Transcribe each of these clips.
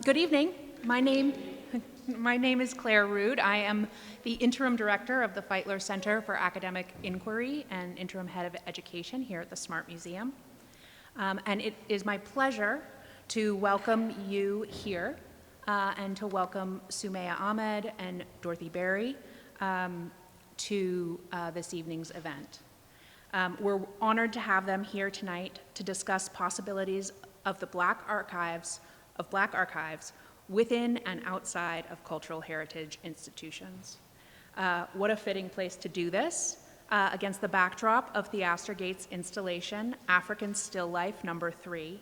Good evening. My name is Claire Rude. I am the Interim Director of the Feitler Center for Academic Inquiry and Interim Head of Education here at the Smart Museum. And it is my pleasure to welcome you here and to welcome Sumayya Ahmed and Dorothy Berry to this evening's event. We're honored to have them here tonight to discuss possibilities of the Black Archives within and outside of cultural heritage institutions. What a fitting place to do this against the backdrop of Theaster Gates' installation, African Still Life No. 3.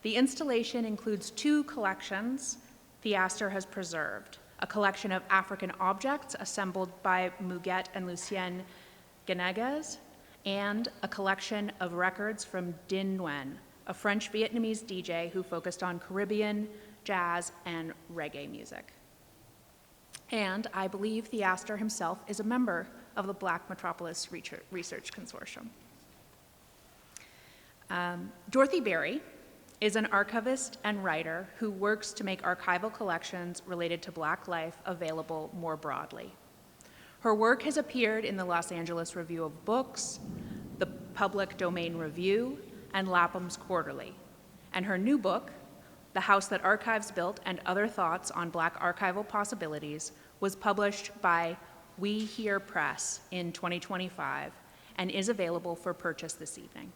The installation includes two collections Theaster has preserved, a collection of African objects assembled by Muguet and Lucien Ganegas, and a collection of records from Din Nguyen, a French-Vietnamese DJ who focused on Caribbean, jazz, and reggae music. And I believe Theaster himself is a member of the Black Metropolis Research Consortium. Dorothy Berry is an archivist and writer who works to make archival collections related to Black life available more broadly. Her work has appeared in the Los Angeles Review of Books, the Public Domain Review, and Lapham's Quarterly. And her new book, The House That Archives Built and Other Thoughts on Black Archival Possibilities, was published by We Hear Press in 2025 and is available for purchase this evening.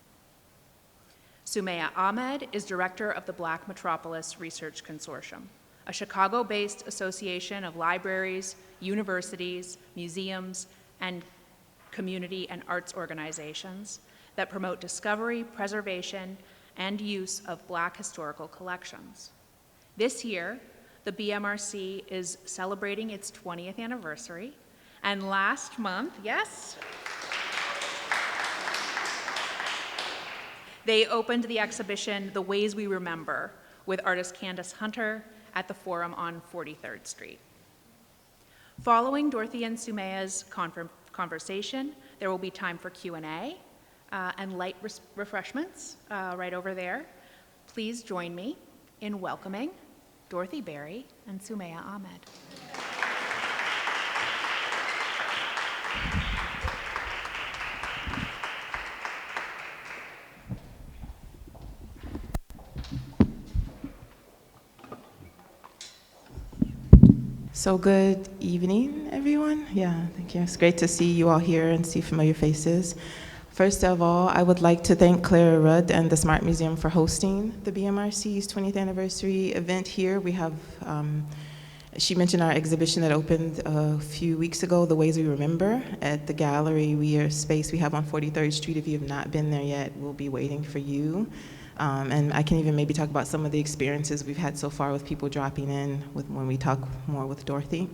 Sumayya Ahmed is director of the Black Metropolis Research Consortium, a Chicago-based association of libraries, universities, museums, and community and arts organizations that promote discovery, preservation, and use of Black historical collections. This year, the BMRC is celebrating its 20th anniversary, and last month, yes, they opened the exhibition The Ways We Remember with artist Candace Hunter at the Forum on 43rd Street. Following Dorothy and Sumayya's conversation, there will be time for Q&A and light refreshments right over there. Please join me in welcoming Dorothy Berry and Sumayya Ahmed. So good evening, everyone. Yeah, thank you. It's great to see you all here and see familiar faces. First of all, I would like to thank Claire Rudd and the Smart Museum for hosting the BMRC's 20th anniversary event here. We have, she mentioned our exhibition that opened a few weeks ago, The Ways We Remember, at the gallery space we have on 43rd Street. If you have not been there yet, we'll be waiting for you. And I can even maybe talk about some of the experiences we've had so far with people dropping in when we talk more with Dorothy.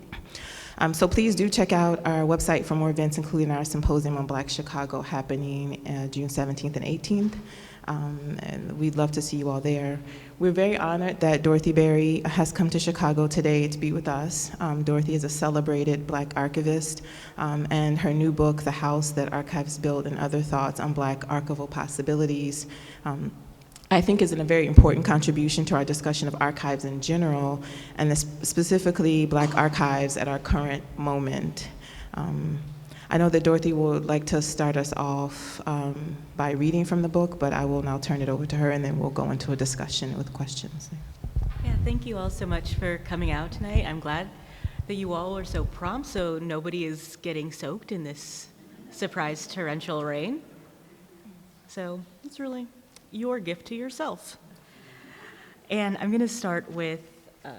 So please do check out our website for more events, including our symposium on Black Chicago happening June 17th and 18th. And we'd love to see you all there. We're very honored that Dorothy Berry has come to Chicago today to be with us. Dorothy is a celebrated Black archivist, and her new book, The House That Archives Built and Other Thoughts on Black Archival Possibilities, I think is a very important contribution to our discussion of archives in general, and specifically Black archives at our current moment. I know that Dorothy would like to start us off by reading from the book, but I will now turn it over to her and then we'll go into a discussion with questions. Yeah, thank you all so much for coming out tonight. I'm glad that you all were so prompt so nobody is getting soaked in this surprise torrential rain. So it's really your gift to yourself. And I'm going to start with an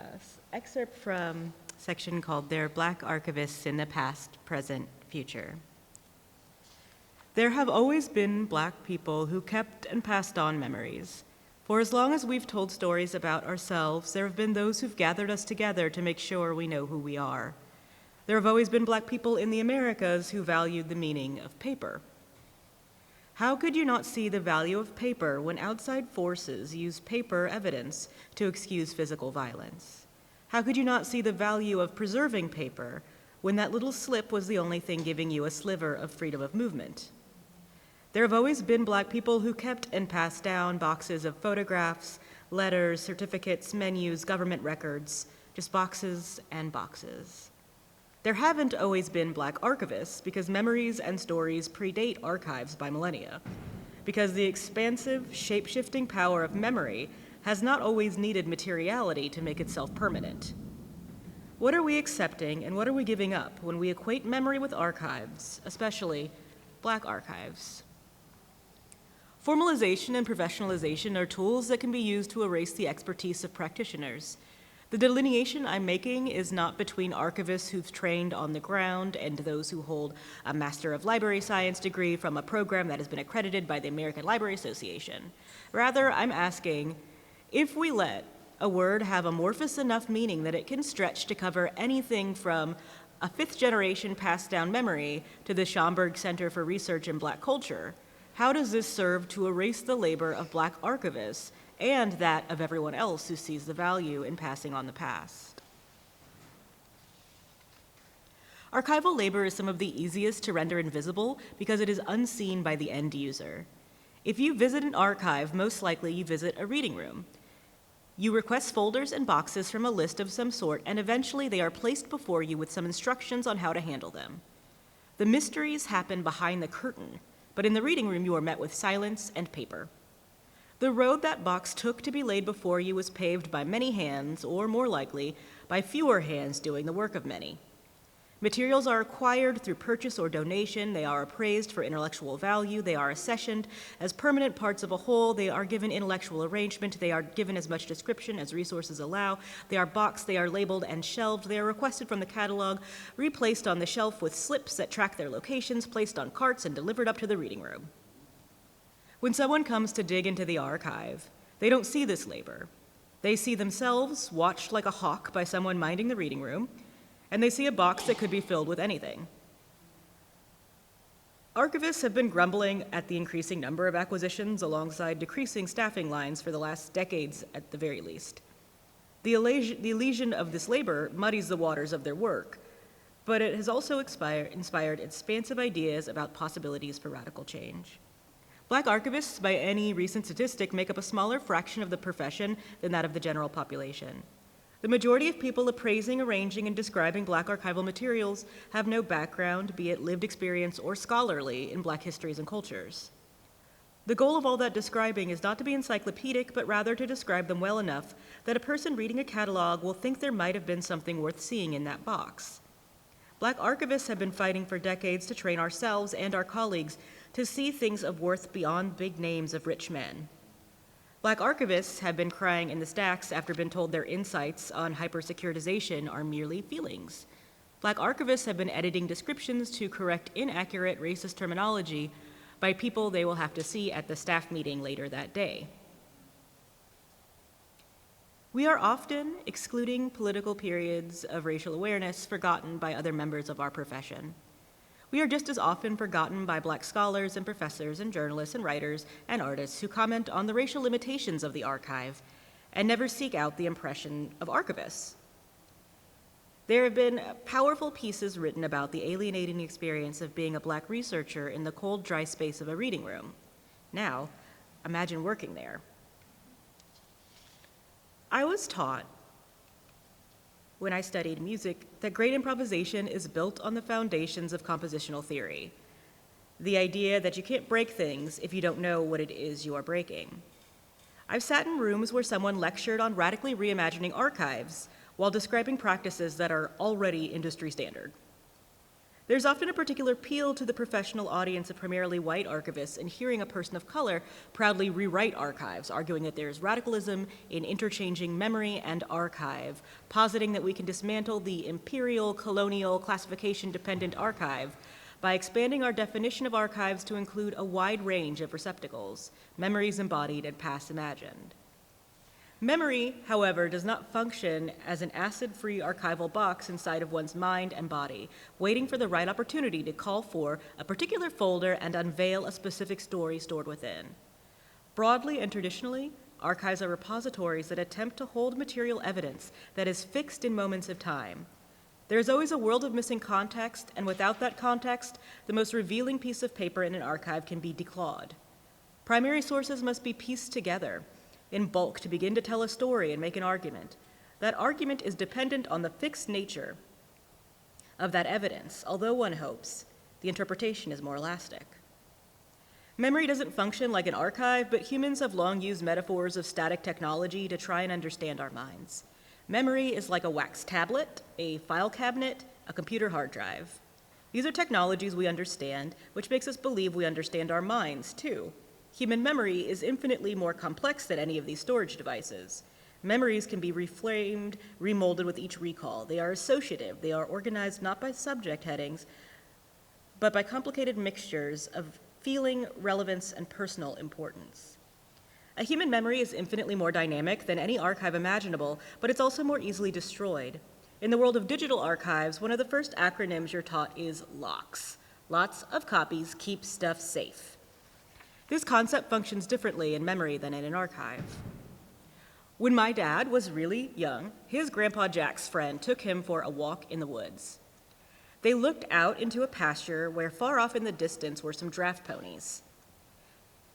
excerpt from a section called There are Black Archivists in the Past, Present, Future. There have always been Black people who kept and passed on memories. For as long as we've told stories about ourselves, there have been those who've gathered us together to make sure we know who we are. There have always been Black people in the Americas who valued the meaning of paper. How could you not see the value of paper when outside forces use paper evidence to excuse physical violence? How could you not see the value of preserving paper when that little slip was the only thing giving you a sliver of freedom of movement? There have always been Black people who kept and passed down boxes of photographs, letters, certificates, menus, government records, just boxes and boxes. There haven't always been Black archivists because memories and stories predate archives by millennia, because the expansive, shape-shifting power of memory has not always needed materiality to make itself permanent. What are we accepting and what are we giving up when we equate memory with archives, especially Black archives? Formalization and professionalization are tools that can be used to erase the expertise of practitioners. The delineation I'm making is not between archivists who've trained on the ground and those who hold a Master of Library Science degree from a program that has been accredited by the American Library Association. Rather, I'm asking, if we let a word have amorphous enough meaning that it can stretch to cover anything from a fifth-generation passed-down memory to the Schomburg Center for Research in Black Culture, how does this serve to erase the labor of Black archivists and that of everyone else who sees the value in passing on the past? Archival labor is some of the easiest to render invisible because it is unseen by the end user. If you visit an archive, most likely you visit a reading room. You request folders and boxes from a list of some sort, and eventually they are placed before you with some instructions on how to handle them. The mysteries happen behind the curtain, but in the reading room you are met with silence and paper. The road that box took to be laid before you was paved by many hands, or more likely, by fewer hands doing the work of many. Materials are acquired through purchase or donation, they are appraised for intellectual value, they are accessioned as permanent parts of a whole, they are given intellectual arrangement, they are given as much description as resources allow, they are boxed, they are labeled and shelved, they are requested from the catalog, replaced on the shelf with slips that track their locations, placed on carts and delivered up to the reading room. When someone comes to dig into the archive, they don't see this labor. They see themselves watched like a hawk by someone minding the reading room, and they see a box that could be filled with anything. Archivists have been grumbling at the increasing number of acquisitions alongside decreasing staffing lines for the last decades at the very least. The elision of this labor muddies the waters of their work, but it has also inspired expansive ideas about possibilities for radical change. Black archivists, by any recent statistic, make up a smaller fraction of the profession than that of the general population. The majority of people appraising, arranging, and describing Black archival materials have no background, be it lived experience or scholarly, in Black histories and cultures. The goal of all that describing is not to be encyclopedic, but rather to describe them well enough that a person reading a catalog will think there might have been something worth seeing in that box. Black archivists have been fighting for decades to train ourselves and our colleagues to see things of worth beyond big names of rich men. Black archivists have been crying in the stacks after being told their insights on hypersecuritization are merely feelings. Black archivists have been editing descriptions to correct inaccurate racist terminology by people they will have to see at the staff meeting later that day. We are often excluding political periods of racial awareness forgotten by other members of our profession. We are just as often forgotten by Black scholars and professors and journalists and writers and artists who comment on the racial limitations of the archive and never seek out the impression of archivists. There have been powerful pieces written about the alienating experience of being a Black researcher in the cold, dry space of a reading room. Now, imagine working there. I was taught when I studied music that great improvisation is built on the foundations of compositional theory. The idea that you can't break things if you don't know what it is you are breaking. I've sat in rooms where someone lectured on radically reimagining archives while describing practices that are already industry standard. There's often a particular appeal to the professional audience of primarily white archivists in hearing a person of color proudly rewrite archives, arguing that there is radicalism in interchanging memory and archive, positing that we can dismantle the imperial, colonial, classification-dependent archive by expanding our definition of archives to include a wide range of receptacles, memories embodied and past imagined. Memory, however, does not function as an acid-free archival box inside of one's mind and body, waiting for the right opportunity to call for a particular folder and unveil a specific story stored within. Broadly and traditionally, archives are repositories that attempt to hold material evidence that is fixed in moments of time. There is always a world of missing context, and without that context, the most revealing piece of paper in an archive can be declawed. Primary sources must be pieced together. in bulk to begin to tell a story and make an argument. That argument is dependent on the fixed nature of that evidence, although one hopes the interpretation is more elastic. Memory doesn't function like an archive, but humans have long used metaphors of static technology to try and understand our minds. Memory is like a wax tablet, a file cabinet, a computer hard drive. These are technologies we understand, which makes us believe we understand our minds, too. Human memory is infinitely more complex than any of these storage devices. Memories can be reframed, remolded with each recall. They are associative. They are organized not by subject headings, but by complicated mixtures of feeling, relevance, and personal importance. A human memory is infinitely more dynamic than any archive imaginable, but it's also more easily destroyed. In the world of digital archives, one of the first acronyms you're taught is LOCKS. Lots of copies keep stuff safe. This concept functions differently in memory than in an archive. When my dad was really young, his grandpa Jack's friend took him for a walk in the woods. They looked out into a pasture where far off in the distance were some draft ponies.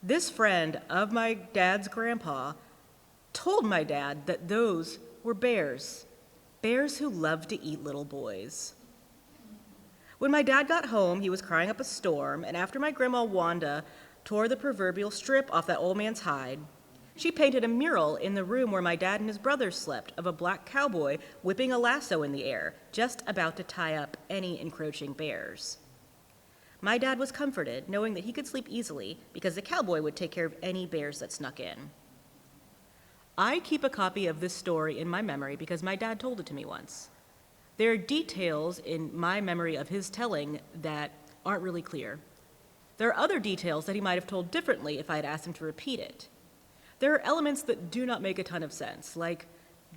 This friend of my dad's grandpa told my dad that those were bears, bears who loved to eat little boys. When my dad got home, he was crying up a storm, and after my grandma Wanda tore the proverbial strip off that old man's hide, she painted a mural in the room where my dad and his brother slept of a black cowboy whipping a lasso in the air, just about to tie up any encroaching bears. My dad was comforted, knowing that he could sleep easily because the cowboy would take care of any bears that snuck in. I keep a copy of this story in my memory because my dad told it to me once. There are details in my memory of his telling that aren't really clear. There are other details that he might have told differently if I had asked him to repeat it. There are elements that do not make a ton of sense, like,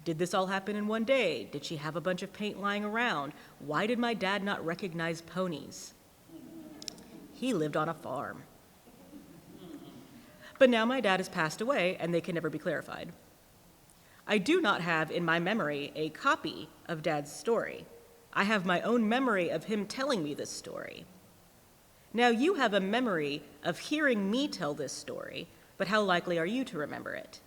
did this all happen in one day? Did she have a bunch of paint lying around? Why did my dad not recognize ponies? He lived on a farm. But now my dad has passed away, and they can never be clarified. I do not have in my memory a copy of Dad's story. I have my own memory of him telling me this story. Now you have a memory of hearing me tell this story, but how likely are you to remember it?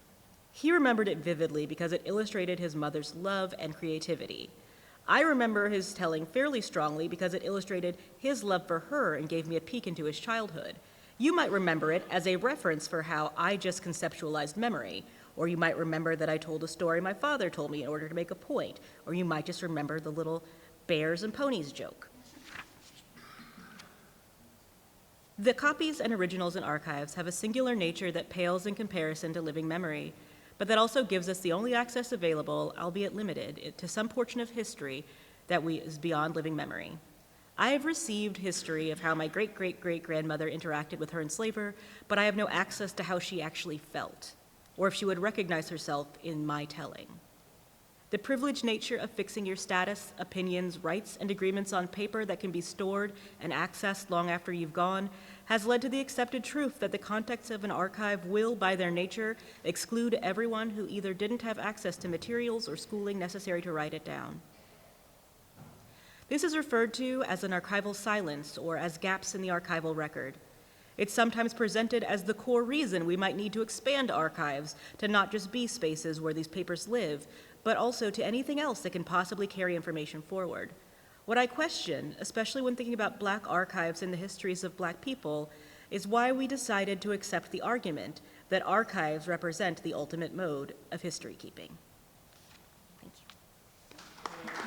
He remembered it vividly because it illustrated his mother's love and creativity. I remember his telling fairly strongly because it illustrated his love for her and gave me a peek into his childhood. You might remember it as a reference for how I just conceptualized memory, or you might remember that I told a story my father told me in order to make a point, or you might just remember the little bears and ponies joke. The copies and originals in archives have a singular nature that pales in comparison to living memory, but that also gives us the only access available, albeit limited, to some portion of history that is beyond living memory. I have received history of how my great-great-great-grandmother interacted with her enslaver, but I have no access to how she actually felt, or if she would recognize herself in my telling. The privileged nature of fixing your status, opinions, rights, and agreements on paper that can be stored and accessed long after you've gone has led to the accepted truth that the contents of an archive will, by their nature, exclude everyone who either didn't have access to materials or schooling necessary to write it down. This is referred to as an archival silence or as gaps in the archival record. It's sometimes presented as the core reason we might need to expand archives to not just be spaces where these papers live, but also to anything else that can possibly carry information forward. What I question, especially when thinking about Black archives and the histories of Black people, is why we decided to accept the argument that archives represent the ultimate mode of history keeping. Thank you.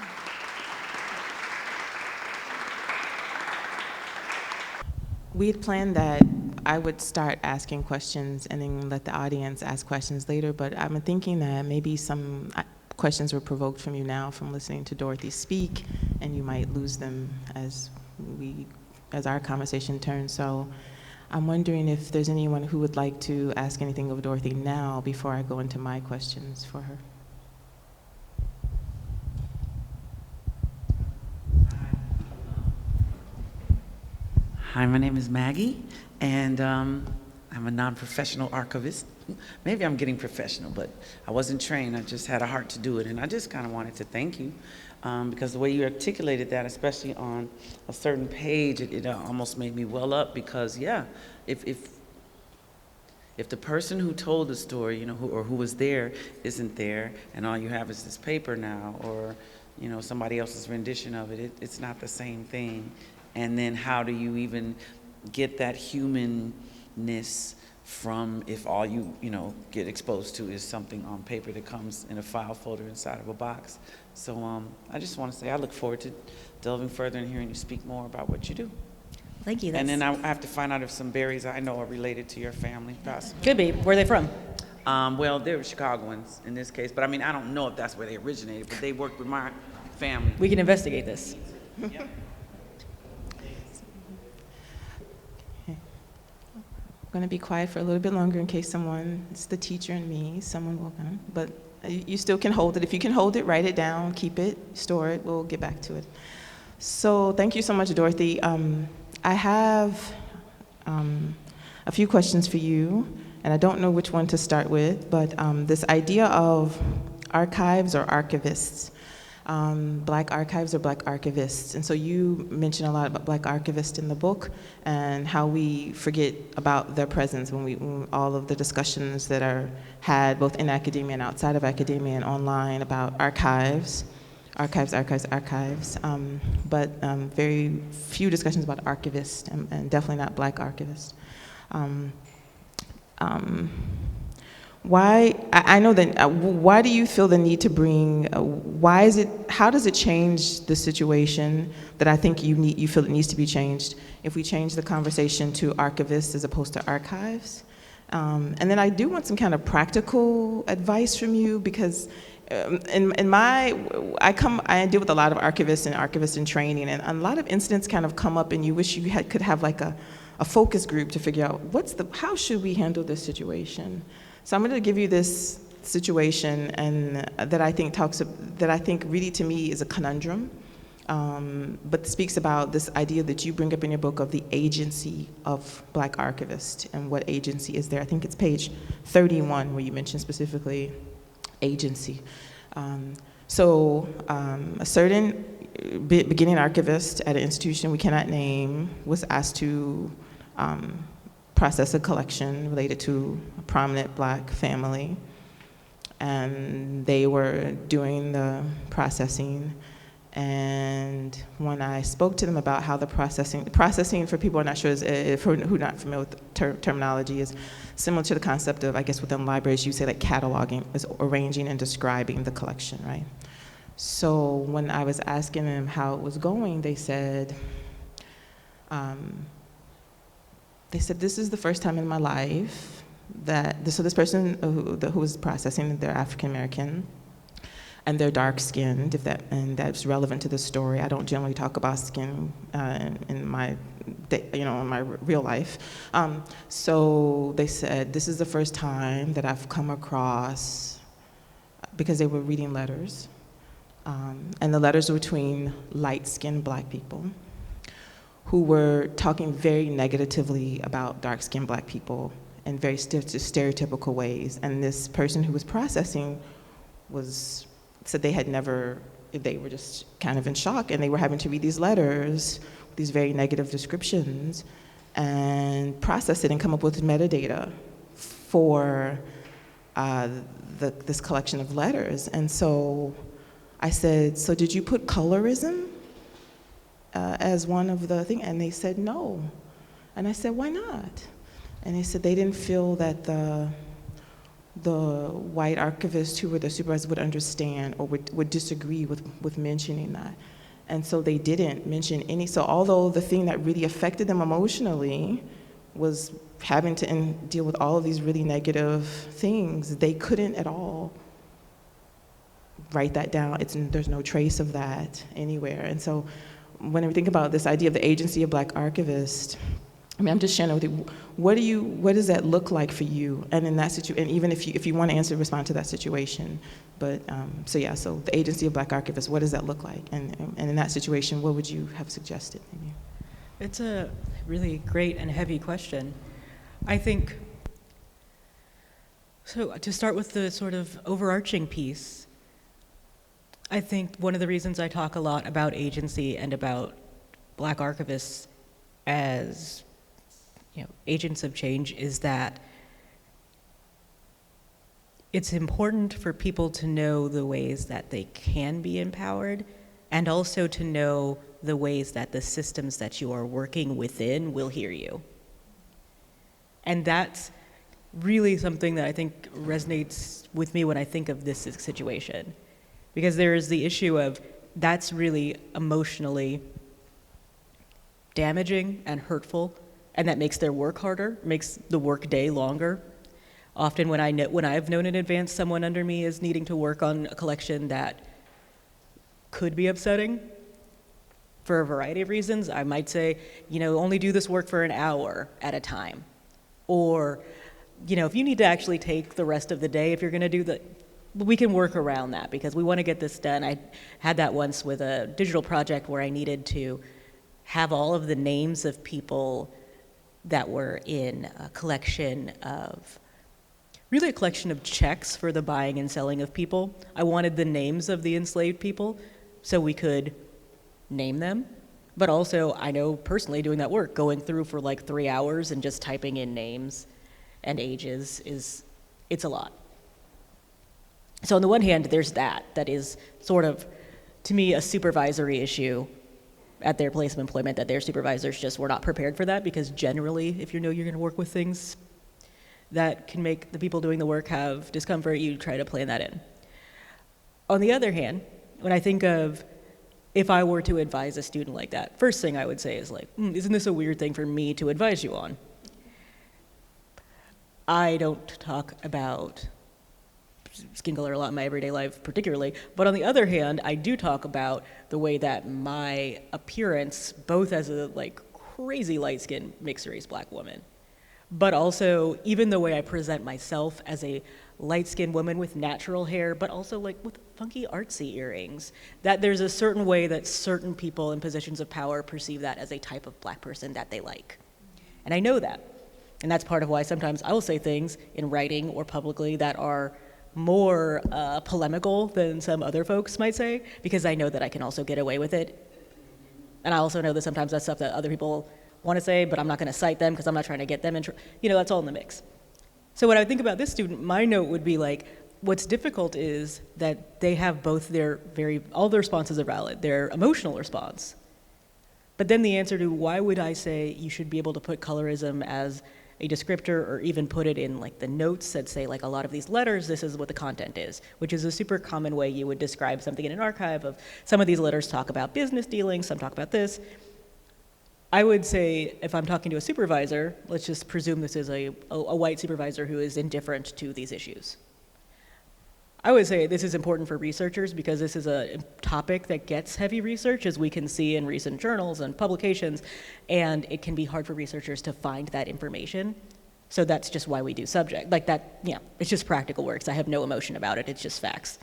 We had planned that I would start asking questions and then let the audience ask questions later, but I'm thinking that maybe some questions were provoked from you now from listening to Dorothy speak, and you might lose them as our conversation turns. So I'm wondering if there's anyone who would like to ask anything of Dorothy now before I go into my questions for her. Hi, my name is Maggie, and I'm a non-professional archivist. Maybe I'm getting professional, but I wasn't trained. I just had a heart to do it, and I just kind of wanted to thank you because the way you articulated that, especially on a certain page, it almost made me well up because, yeah, if If the person who told the story, who was there isn't there, and all you have is this paper now, or, somebody else's rendition of it, it's not the same thing. And then how do you even get that humanness from if all you get exposed to is something on paper that comes in a file folder inside of a box? So I just want to say I look forward to delving further and hearing you speak more about what you do. Thank you. And then I have to find out if some berries I know are related to your family, possibly. Could be. Where are they from? Well, they're Chicagoans in this case, but I don't know if that's where they originated, but they worked with my family. We can investigate this. Yep. I'm going to be quiet for a little bit longer in case it's the teacher and me, someone will come. But you still can hold it. If you can hold it, write it down, keep it, store it. We'll get back to it. So thank you so much, Dorothy. I have a few questions for you, and I don't know which one to start with, but this idea of archives or archivists, Black archives or Black archivists. And so you mentioned a lot about Black archivists in the book and how we forget about their presence when all of the discussions that are had both in academia and outside of academia and online about archives, but very few discussions about archivists and definitely not Black archivists. I know that, why do you feel the need to bring, how does it change the situation that I think you feel it needs to be changed if we change the conversation to archivists as opposed to archives? And then I do want some kind of practical advice from you because I deal with a lot of archivists in training, and a lot of incidents kind of come up and you wish you could have like a focus group to figure out how should we handle this situation. So I'm going to give you this situation and that I think really to me is a conundrum, but speaks about this idea that you bring up in your book of the agency of Black archivists and what agency is there. I think it's page 31 where you mention specifically agency. A certain beginning archivist at an institution we cannot name was asked to process a collection related to a prominent Black family. And they were doing the processing. And when I spoke to them about how the processing for people who are not sure, who are not familiar with terminology, is similar to the concept of, I guess within libraries, you say like cataloging, is arranging and describing the collection, right? So when I was asking them how it was going, they said, this is the first time in my life so this person who was processing, they're African American, and they're dark-skinned, and that's relevant to the story. I don't generally talk about skin in my real life. So they said, this is the first time that I've come across, because they were reading letters, and the letters were between light-skinned Black people who were talking very negatively about dark-skinned Black people in very stereotypical ways. And this person who was processing said they were just kind of in shock, and they were having to read these letters, these very negative descriptions, and process it and come up with metadata for this collection of letters. And so I said, so did you put colorism as one of the things? And they said, no. And I said, why not? And they said they didn't feel that the white archivists who were the supervisors would understand or would disagree with mentioning that. And so they didn't mention any. So although the thing that really affected them emotionally was having to deal with all of these really negative things, they couldn't at all write that down. There's no trace of that anywhere. And so when we think about this idea of the agency of Black archivists, I'm just sharing with you, what does that look like for you? And in that situation, and even if you want to respond to that situation. But, so the agency of Black archivists, what does that look like? And in that situation, what would you have suggested? Maybe? It's a really great and heavy question. I think, so to start with the sort of overarching piece, I think one of the reasons I talk a lot about agency and about Black archivists as agents of change is that it's important for people to know the ways that they can be empowered, and also to know the ways that the systems that you are working within will hear you. And that's really something that I think resonates with me when I think of this situation. Because there is the issue of that's really emotionally damaging and hurtful, and that makes their work harder, makes the work day longer. Often when I've known in advance someone under me is needing to work on a collection that could be upsetting for a variety of reasons, I might say, only do this work for an hour at a time. Or, if you need to actually take the rest of the day, if you're gonna do that, we can work around that because we wanna get this done. I had that once with a digital project where I needed to have all of the names of people that were in a collection of checks for the buying and selling of people. I wanted the names of the enslaved people so we could name them. But also, I know personally doing that work, going through for like 3 hours and just typing in names and ages it's a lot. So on the one hand, there's that is sort of, to me, a supervisory issue at their place of employment, that their supervisors just were not prepared for that, because generally, if you know you're gonna work with things that can make the people doing the work have discomfort, you try to plan that in. On the other hand, when I think of if I were to advise a student like that, first thing I would say is like, isn't this a weird thing for me to advise you on? I don't talk about skin color a lot in my everyday life particularly, but on the other hand, I do talk about the way that my appearance, both as a crazy light-skinned mixed-race Black woman, but also even the way I present myself as a light-skinned woman with natural hair, but also with funky artsy earrings, that there's a certain way that certain people in positions of power perceive that as a type of Black person that they like. And I know that. And that's part of why sometimes I will say things in writing or publicly that are more polemical than some other folks might say, because I know that I can also get away with it. And I also know that sometimes that's stuff that other people want to say, but I'm not going to cite them because I'm not trying to get them in that's all in the mix. So when I think about this student, my note would be what's difficult is that they have both all their responses are valid, their emotional response. But then the answer to why would I say you should be able to put colorism as a descriptor, or even put it in the notes that say a lot of these letters, this is what the content is, which is a super common way you would describe something in an archive of some of these letters talk about business dealings, some talk about this. I would say if I'm talking to a supervisor, let's just presume this is a white supervisor who is indifferent to these issues. I would say this is important for researchers because this is a topic that gets heavy research, as we can see in recent journals and publications, and it can be hard for researchers to find that information. So that's just why we do subject. It's just practical works. I have no emotion about it, it's just facts.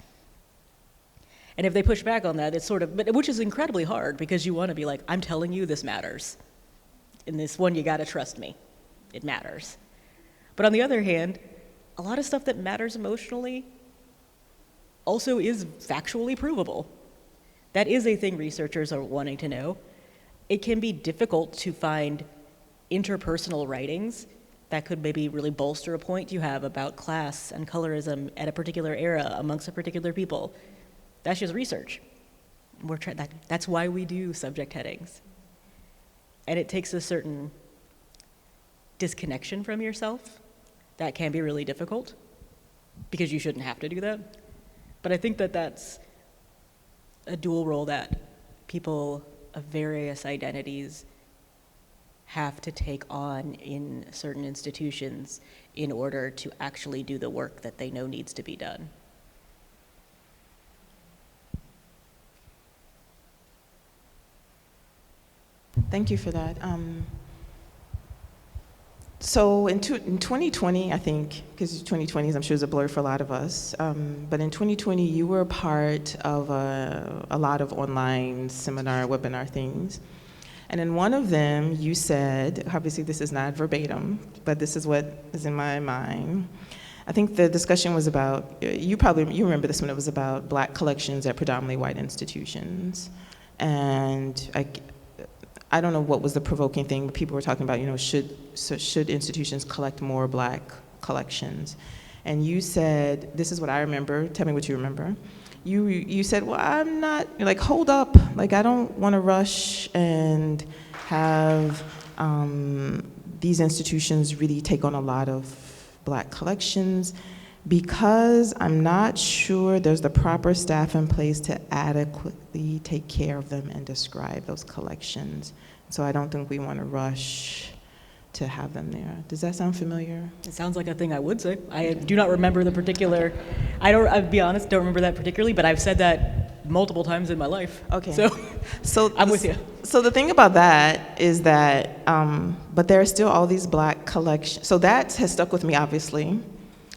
And if they push back on that, it's which is incredibly hard because you want to be I'm telling you this matters. In this one, you gotta trust me, it matters. But on the other hand, a lot of stuff that matters emotionally also is factually provable. That is a thing researchers are wanting to know. It can be difficult to find interpersonal writings that could maybe really bolster a point you have about class and colorism at a particular era amongst a particular people. That's just research. That's why we do subject headings. And it takes a certain disconnection from yourself that can be really difficult because you shouldn't have to do that. But I think that that's a dual role that people of various identities have to take on in certain institutions in order to actually do the work that they know needs to be done. Thank you for that. So in 2020, I think, because 2020 is, I'm sure, is a blur for a lot of us, but in 2020, you were a part of a lot of online seminar, webinar things. And in one of them, you said, obviously this is not verbatim, but this is what is in my mind. I think the discussion was about, you remember this one, it was about Black collections at predominantly white institutions. And I don't know what was the provoking thing, but people were talking about, should institutions collect more Black collections? And you said, this is what I remember, tell me what you remember. You said, well, I'm not, you're like, hold up, like I don't want to rush and have these institutions really take on a lot of Black collections because I'm not sure there's the proper staff in place to adequately take care of them and describe those collections. So I don't think we want to rush to have them there. Does that sound familiar? It sounds like a thing I would say. I do not remember the particular, I'll be honest, don't remember that particularly, but I've said that multiple times in my life. Okay. So I'm with you. So the thing about that is that, but there are still all these Black collections. So that has stuck with me, obviously.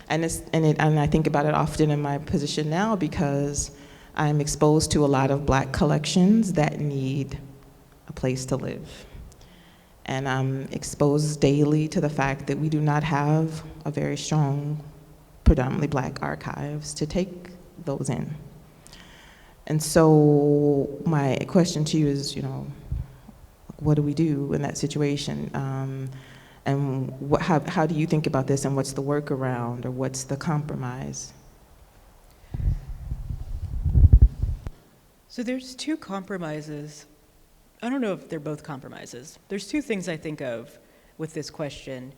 And I think about it often in my position now because I'm exposed to a lot of Black collections that need a place to live. And I'm exposed daily to the fact that we do not have a very strong, predominantly Black archives to take those in. And so my question to you is, what do we do in that situation? And how do you think about this, and what's the workaround, or what's the compromise? So there's two compromises. I don't know if they're both compromises. There's two things I think of with this question,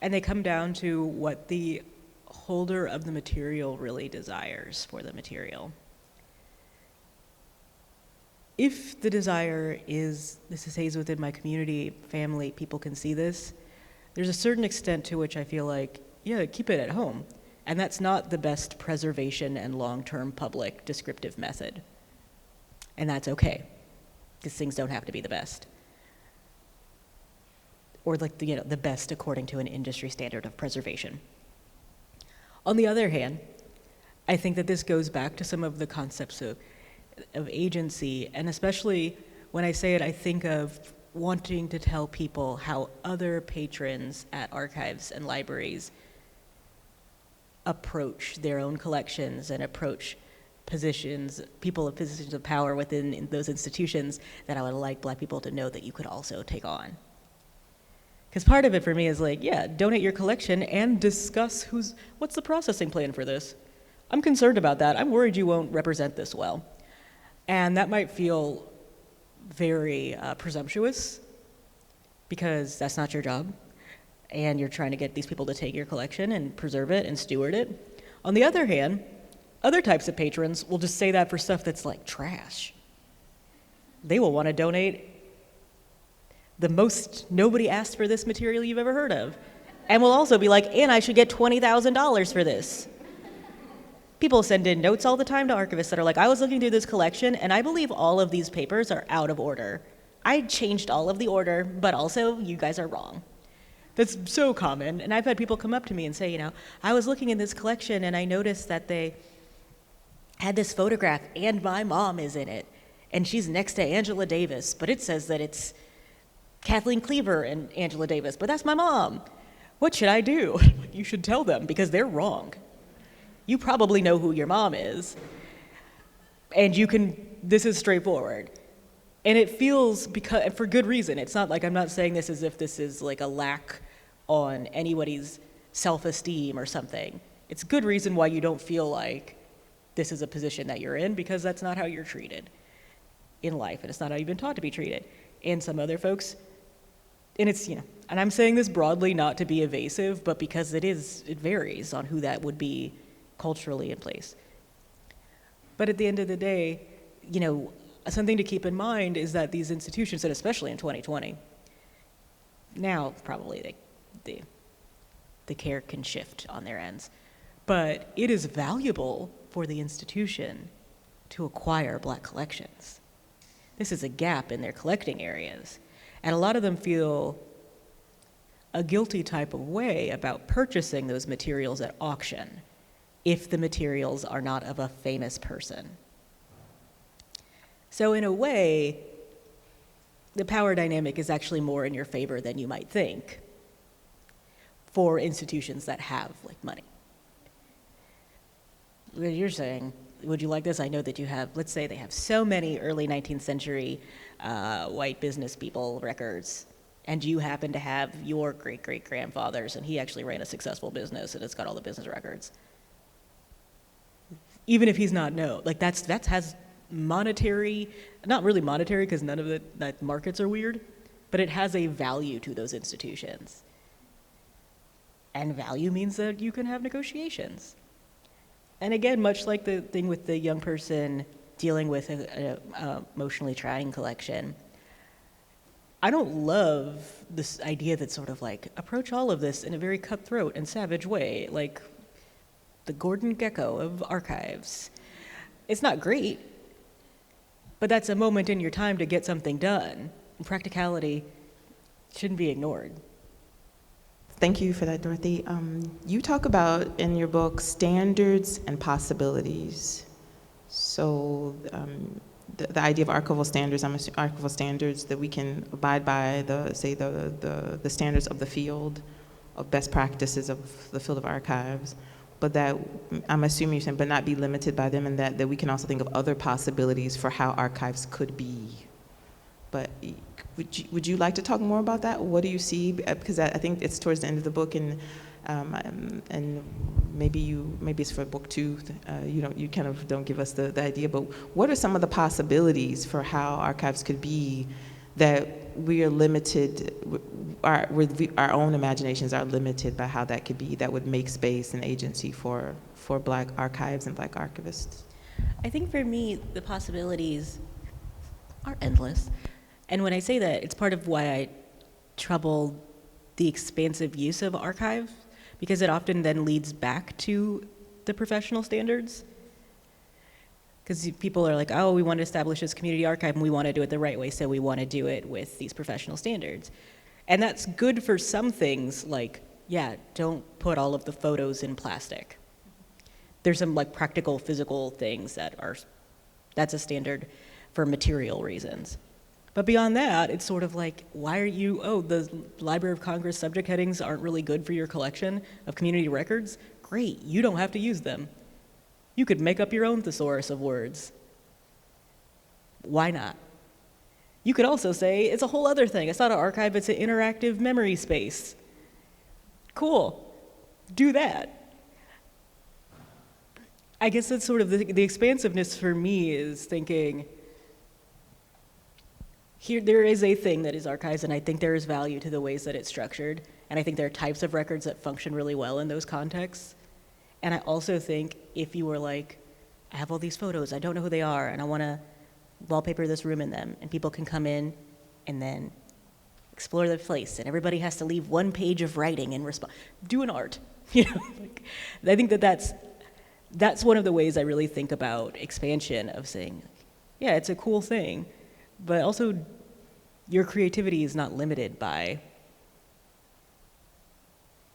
and they come down to what the holder of the material really desires for the material. If the desire is, this stays within my community, family, people can see this, there's a certain extent to which I feel like, yeah, keep it at home. And that's not the best preservation and long-term public descriptive method. And that's okay, because things don't have to be the best. Or like the best according to an industry standard of preservation. On the other hand, I think that this goes back to some of the concepts of agency, and especially when I say it, I think of wanting to tell people how other patrons at archives and libraries approach their own collections and approach people in positions of power within those institutions that I would like Black people to know that you could also take on. Because part of it for me is like, yeah, donate your collection and discuss what's the processing plan for this. I'm concerned about that. I'm worried you won't represent this well. And that might feel very presumptuous because that's not your job. And you're trying to get these people to take your collection and preserve it and steward it. On the other hand, other types of patrons will just say that for stuff that's like trash. They will want to donate the most nobody asked for this material you've ever heard of. And will also be like, and I should get $20,000 for this. People send in notes all the time to archivists that are like, I was looking through this collection and I believe all of these papers are out of order. I changed all of the order, but also you guys are wrong. That's so common. And I've had people come up to me and say, I was looking in this collection and I noticed that they had this photograph and my mom is in it. And she's next to Angela Davis, but it says that it's Kathleen Cleaver and Angela Davis, but that's my mom. What should I do? You should tell them because they're wrong. You probably know who your mom is. And this is straightforward. And it feels, for good reason, it's not like I'm not saying this as if this is like a lack on anybody's self-esteem or something. It's good reason why you don't feel like this is a position that you're in because that's not how you're treated in life and it's not how you've been taught to be treated. And some other folks, and it's, and I'm saying this broadly not to be evasive, but because it varies on who that would be culturally in place. But at the end of the day, something to keep in mind is that these institutions, and especially in 2020, now probably the care can shift on their ends, but it is valuable for the institution to acquire Black collections. This is a gap in their collecting areas, and a lot of them feel a guilty type of way about purchasing those materials at auction if the materials are not of a famous person. So in a way, the power dynamic is actually more in your favor than you might think for institutions that have money. You're saying, would you like this? I know that you have, let's say they have so many early 19th century white business people records and you happen to have your great-great-grandfathers, and he actually ran a successful business, and it's got all the business records. Even if he's not known, like that has monetary, not really monetary because none of the markets are weird, but it has a value to those institutions. And value means that you can have negotiations. And again, much like the thing with the young person dealing with a emotionally trying collection, I don't love this idea that sort of like approach all of this in a very cutthroat and savage way, like the Gordon Gekko of archives. It's not great, but that's a moment in your time to get something done. And practicality shouldn't be ignored. Thank you for that, Dorothy. You talk about in your book standards and possibilities. So the idea of archival standards, I'm assuming archival standards that we can abide by, the standards of the field, of best practices of the field of archives, but that I'm assuming you're saying, but not be limited by them, and that we can also think of other possibilities for how archives could be. But would you like to talk more about that? What do you see? Because I think it's towards the end of the book, and maybe it's for book 2. You kind of don't give us the idea. But what are some of the possibilities for how archives could be that we are limited? Our own imaginations are limited by how that could be. That would make space and agency for Black archives and Black archivists. I think for me, the possibilities are endless. And when I say that, it's part of why I trouble the expansive use of archive, because it often then leads back to the professional standards. Because people are like, oh, we want to establish this community archive and we want to do it the right way, so we want to do it with these professional standards. And that's good for some things, like, yeah, don't put all of the photos in plastic. There's some like practical, physical things that's a standard for material reasons. But beyond that, it's sort of like, why are the Library of Congress subject headings aren't really good for your collection of community records? Great, you don't have to use them. You could make up your own thesaurus of words. Why not? You could also say, it's a whole other thing. It's not an archive, it's an interactive memory space. Cool, do that. I guess that's sort of the expansiveness for me is thinking, here, there is a thing that is archives, and I think there is value to the ways that it's structured, and I think there are types of records that function really well in those contexts. And I also think if you were like, I have all these photos, I don't know who they are, and I want to wallpaper this room in them, and people can come in and then explore the place, and everybody has to leave one page of writing and respond. Do an art, Like, I think that's one of the ways I really think about expansion of saying, yeah, it's a cool thing. But also, your creativity is not limited by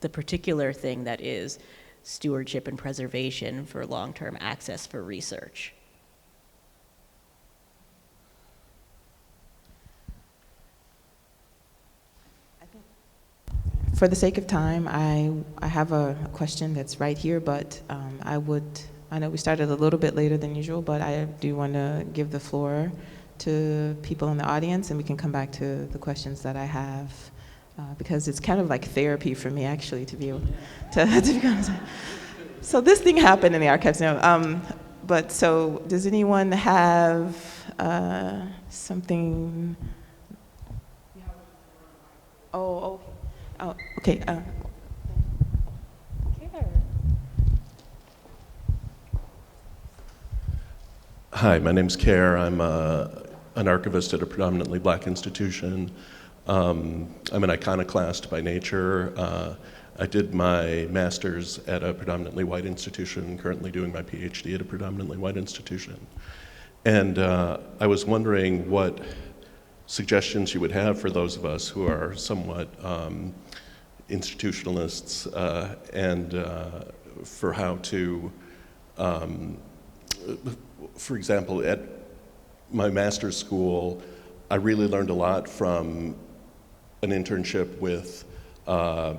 the particular thing that is stewardship and preservation for long-term access for research. For the sake of time, I have a question that's right here, but I know we started a little bit later than usual, but I do want to give the floor to people in the audience, and we can come back to the questions that I have, because it's kind of like therapy for me, actually, to be able to be honest. So this thing happened in the archives now, but so does anyone have something? Oh, okay. Hi, my name's Care. I'm an archivist at a predominantly Black institution. I'm an iconoclast by nature. I did my master's at a predominantly white institution, currently doing my PhD at a predominantly white institution. And I was wondering what suggestions you would have for those of us who are somewhat institutionalists, and for how to, for example, at my master's school, I really learned a lot from an internship with a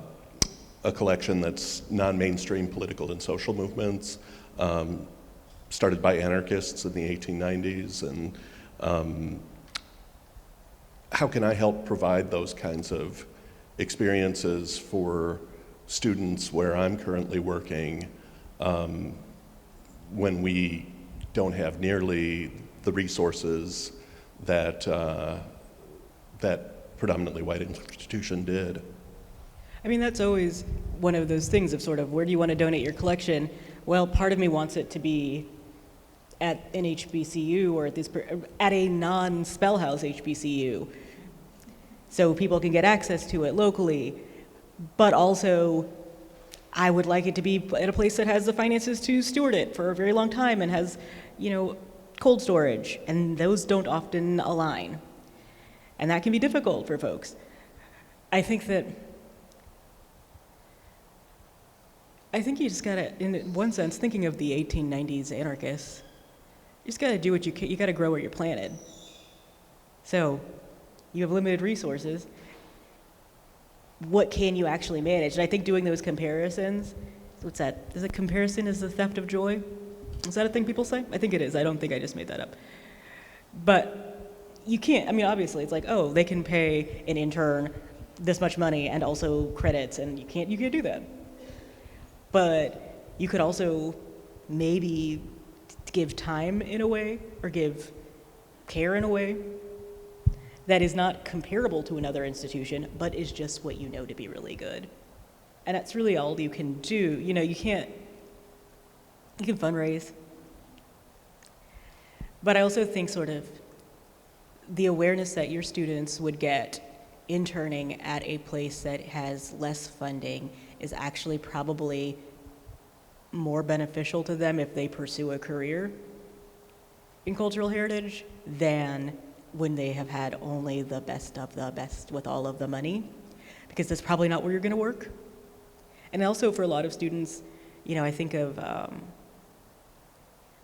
collection that's non-mainstream political and social movements, started by anarchists in the 1890s, and how can I help provide those kinds of experiences for students where I'm currently working when we don't have nearly the resources that that predominantly white institution did. I mean, that's always one of those things of sort of, where do you want to donate your collection? Well, part of me wants it to be at an HBCU or at a non-Spellhouse HBCU, so people can get access to it locally. But also, I would like it to be at a place that has the finances to steward it for a very long time and has, you know, cold storage, and those don't often align. And that can be difficult for folks. I think you just gotta, in one sense, thinking of the 1890s anarchists, you just gotta do what you can. You gotta grow where you're planted. So, you have limited resources. What can you actually manage? And I think doing those comparisons, what's that? Is a comparison is the theft of joy? Is that a thing people say? I think it is. I don't think I just made that up. But you can't, I mean, obviously, it's like, oh, they can pay an intern this much money and also credits, and you can't do that. But you could also maybe give time in a way, or give care in a way that is not comparable to another institution, but is just what you know to be really good. And that's really all you can do. You know, you can fundraise. But I also think sort of the awareness that your students would get interning at a place that has less funding is actually probably more beneficial to them if they pursue a career in cultural heritage than when they have had only the best of the best with all of the money, because that's probably not where you're going to work. And also for a lot of students, you know, I think of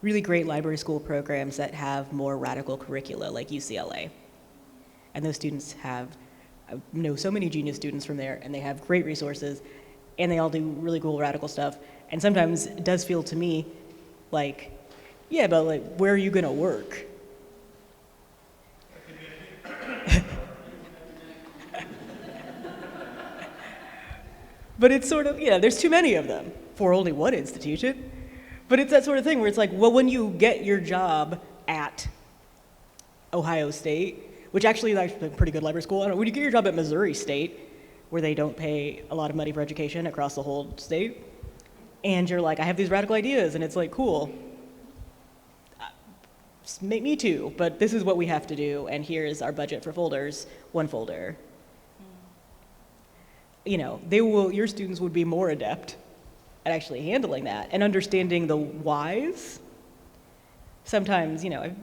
really great library school programs that have more radical curricula, like UCLA. And those students have, I know so many genius students from there, and they have great resources, and they all do really cool radical stuff. And sometimes it does feel to me like, yeah, but like, where are you gonna work? But it's sort of, yeah, there's too many of them for only one institution. But it's that sort of thing where it's like, well, when you get your job at Ohio State, which actually is actually a pretty good library school, I don't know, when you get your job at Missouri State, where they don't pay a lot of money for education across the whole state, and you're like, I have these radical ideas, and it's like, cool. Me too, but this is what we have to do, and here's our budget for folders, one folder. You know, your students would be more adept at actually handling that and understanding the whys. Sometimes, you know,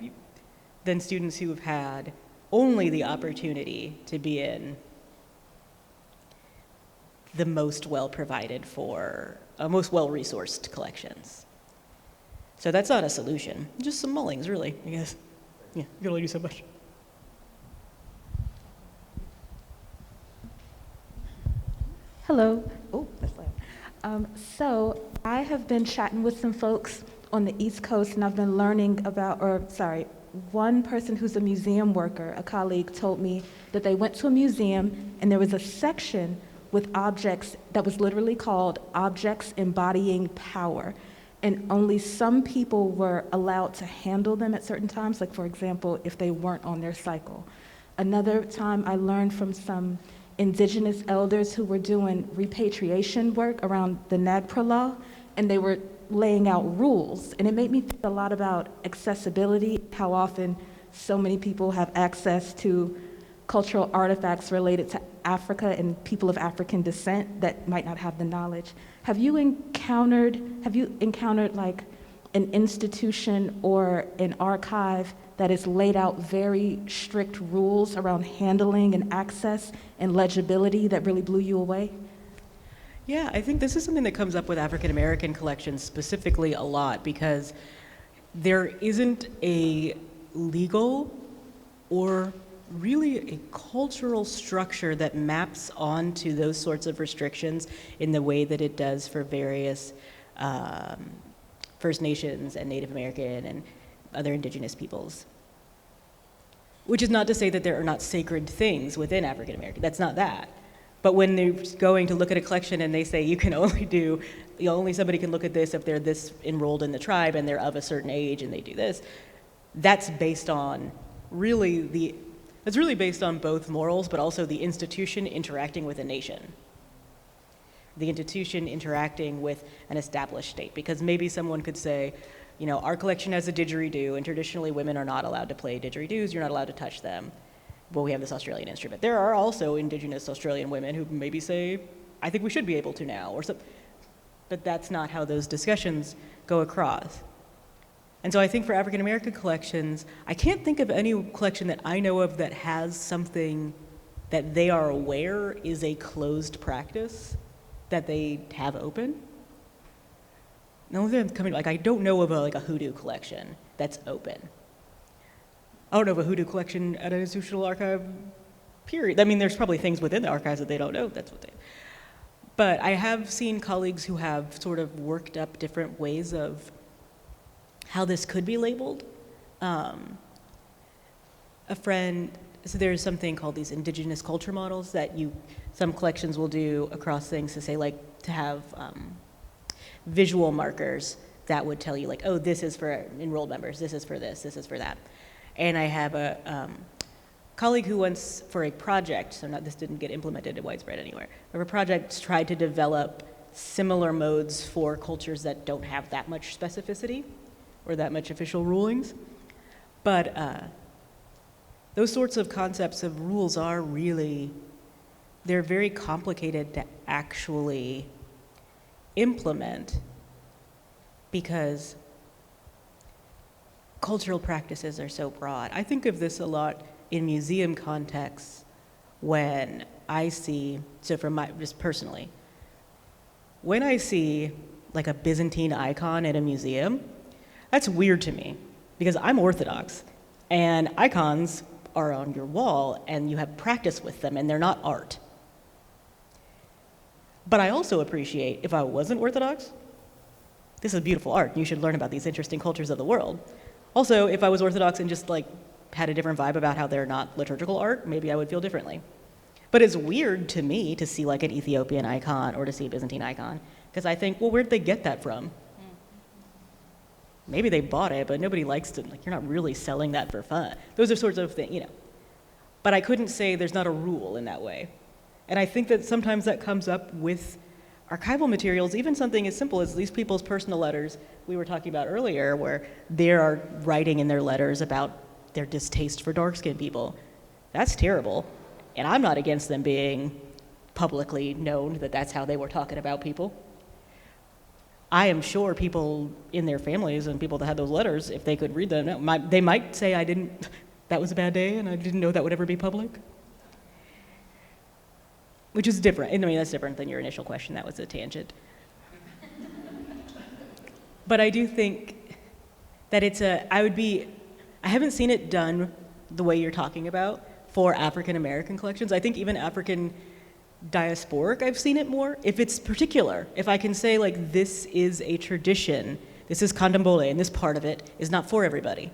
than students who have had only the opportunity to be in the most well-provided for, most well-resourced collections. So that's not a solution, just some mullings, really, I guess. Yeah, you can only do so much. Hello. Oh, that's loud. So I have been chatting with some folks on the East Coast, and I've been learning about, one person who's a museum worker, a colleague, told me that they went to a museum and there was a section with objects that was literally called Objects Embodying Power. And only some people were allowed to handle them at certain times, like for example, if they weren't on their cycle. Another time I learned from some indigenous elders who were doing repatriation work around the NAGPRA law, and they were laying out rules. And it made me think a lot about accessibility, how often so many people have access to cultural artifacts related to Africa and people of African descent that might not have the knowledge. Have you encountered like an institution or an archive that has laid out very strict rules around handling and access and legibility that really blew you away? Yeah, I think this is something that comes up with African American collections specifically a lot, because there isn't a legal or really a cultural structure that maps onto those sorts of restrictions in the way that it does for various First Nations and Native American and other indigenous peoples. Which is not to say that there are not sacred things within African American. That's not that. But when they're going to look at a collection and they say only somebody can look at this if they're this enrolled in the tribe and they're of a certain age and they do this, that's based on it's really based on both morals but also the institution interacting with a nation. The institution interacting with an established state. Because maybe someone could say, our collection has a didgeridoo and traditionally women are not allowed to play didgeridoos, you're not allowed to touch them. Well, we have this Australian instrument. There are also indigenous Australian women who maybe say, I think we should be able to now, or something. But that's not how those discussions go across. And so I think for African American collections, I can't think of any collection that I know of that has something that they are aware is a closed practice that they have open. No, I don't know of a hoodoo collection that's open. I don't know of a hoodoo collection at an institutional archive, period. I mean, there's probably things within the archives that they don't know, but I have seen colleagues who have sort of worked up different ways of how this could be labeled. So there's something called these indigenous culture models that some collections will do across things to say, to have visual markers that would tell you, oh, this is for enrolled members, this is for this is for that. And I have a colleague who once, for a project, this didn't get implemented widespread anywhere, but a project tried to develop similar modes for cultures that don't have that much specificity or that much official rulings. But those sorts of concepts of rules they're very complicated to actually implement because cultural practices are so broad. I think of this a lot in museum contexts when I see, just personally, when I see a Byzantine icon at a museum, that's weird to me because I'm Orthodox and icons are on your wall and you have practice with them and they're not art. But I also appreciate, if I wasn't Orthodox, this is beautiful art. You should learn about these interesting cultures of the world. Also, if I was Orthodox and just had a different vibe about how they're not liturgical art, maybe I would feel differently. But it's weird to me to see an Ethiopian icon or to see a Byzantine icon, because I think, well, where'd they get that from? Maybe they bought it, but nobody likes to, you're not really selling that for fun. Those are sorts of things, But I couldn't say there's not a rule in that way. And I think that sometimes that comes up with archival materials, even something as simple as these people's personal letters we were talking about earlier, where they are writing in their letters about their distaste for dark-skinned people. That's terrible. And I'm not against them being publicly known that that's how they were talking about people. I am sure people in their families and people that had those letters, if they could read them, they might say, that was a bad day and I didn't know that would ever be public. Which is different. I mean, that's different than your initial question. That was a tangent. But I do think that I haven't seen it done the way you're talking about for African American collections. I think even African diasporic, I've seen it more. If it's particular, if I can say this is a tradition, this is candomblé, and this part of it is not for everybody.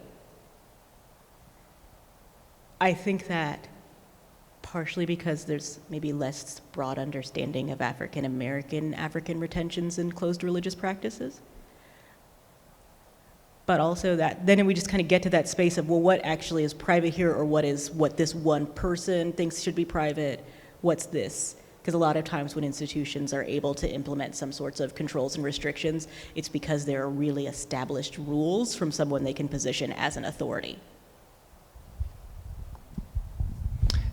I think that partially because there's maybe less broad understanding of African retentions and closed religious practices. But also that, then we just kind of get to that space of, well, what actually is private here, or what this one person thinks should be private, what's this? Because a lot of times when institutions are able to implement some sorts of controls and restrictions, it's because there are really established rules from someone they can position as an authority.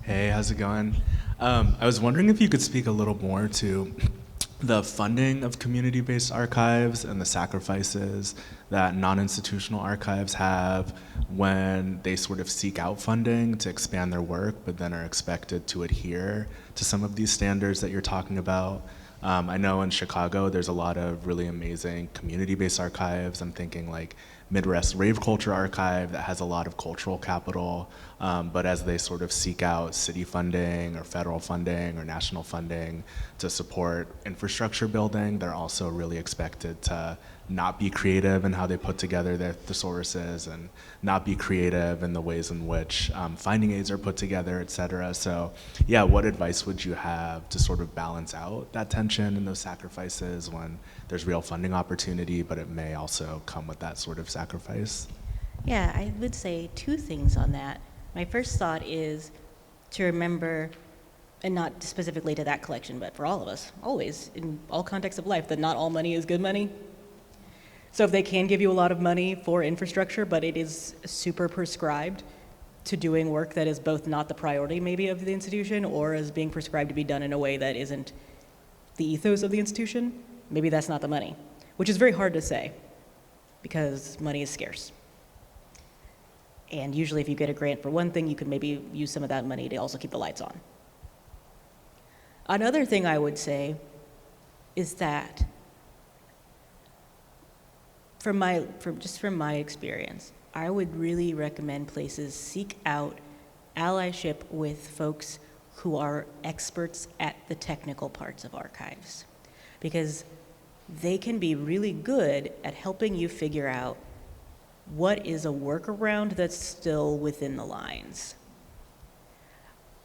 Hey, how's it going? I was wondering if you could speak a little more to the funding of community-based archives and the sacrifices that non-institutional archives have when they sort of seek out funding to expand their work, but then are expected to adhere to some of these standards that you're talking about. I know in Chicago, there's a lot of really amazing community-based archives. I'm thinking Midwest Rave Culture Archive that has a lot of cultural capital, but as they sort of seek out city funding or federal funding or national funding to support infrastructure building, they're also really expected to not be creative in how they put together their thesaurus and not be creative in the ways in which finding aids are put together, et cetera. So yeah, what advice would you have to sort of balance out that tension and those sacrifices when there's real funding opportunity, but it may also come with that sort of sacrifice? Yeah, I would say two things on that. My first thought is to remember, and not specifically to that collection, but for all of us, always, in all contexts of life, that not all money is good money. So if they can give you a lot of money for infrastructure, but it is super prescribed to doing work that is both not the priority maybe of the institution or is being prescribed to be done in a way that isn't the ethos of the institution, maybe that's not the money, which is very hard to say because money is scarce. And usually if you get a grant for one thing, you could maybe use some of that money to also keep the lights on. Another thing I would say is that from my experience, I would really recommend places seek out allyship with folks who are experts at the technical parts of archives, because they can be really good at helping you figure out what is a workaround that's still within the lines.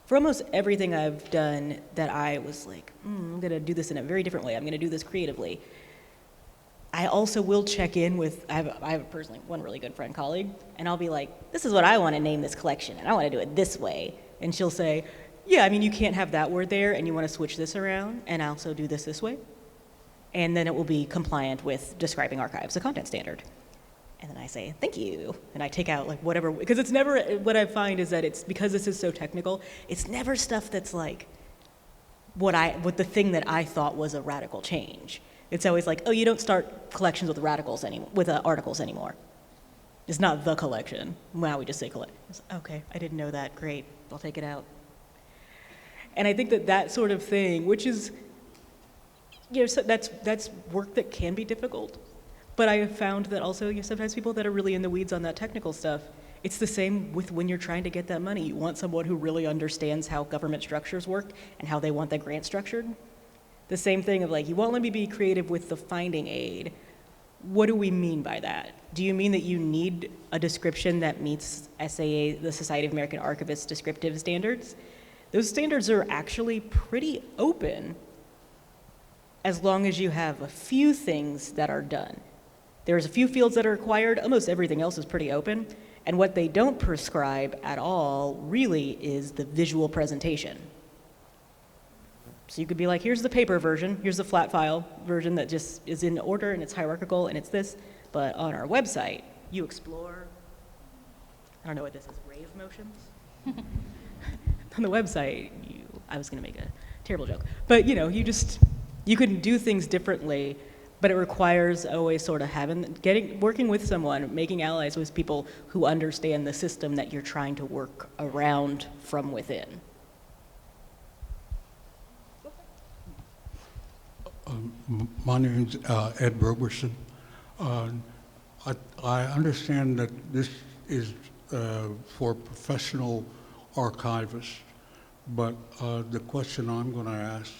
For almost everything I've done that I was like, I'm gonna do this in a very different way, I'm gonna do this creatively, I also will check in with, I have personally one really good friend colleague, and I'll be like, this is what I want to name this collection, and I want to do it this way. And she'll say, yeah, I mean, you can't have that word there, and you want to switch this around, and also do this way. And then it will be compliant with describing archives, a content standard. And then I say, thank you. And I take out like whatever, because it's never, what I find is that it's, because this is so technical, it's never stuff that's like what the thing that I thought was a radical change. It's always like, oh, you don't start collections with articles anymore. It's not the collection. Wow, we just say collect. Okay, I didn't know that. Great, I'll take it out. And I think that sort of thing, which is, so that's work that can be difficult. But I have found that also, sometimes people that are really in the weeds on that technical stuff, it's the same with when you're trying to get that money. You want someone who really understands how government structures work and how they want the grant structured. The same thing of like, you won't let me be creative with the finding aid. What do we mean by that? Do you mean that you need a description that meets SAA, the Society of American Archivists descriptive standards? Those standards are actually pretty open as long as you have a few things that are done. There's a few fields that are required, almost everything else is pretty open, and what they don't prescribe at all really is the visual presentation. So you could be like, here's the paper version, here's the flat file version that just is in order and it's hierarchical and it's this, but on our website, you explore, I don't know what this is, rave motions? On the website, I was gonna make a terrible joke, but you can do things differently, but it requires always sort of working with someone, making allies with people who understand the system that you're trying to work around from within. My name's Ed Roberson. I understand that this is for professional archivists, but the question I'm going to ask,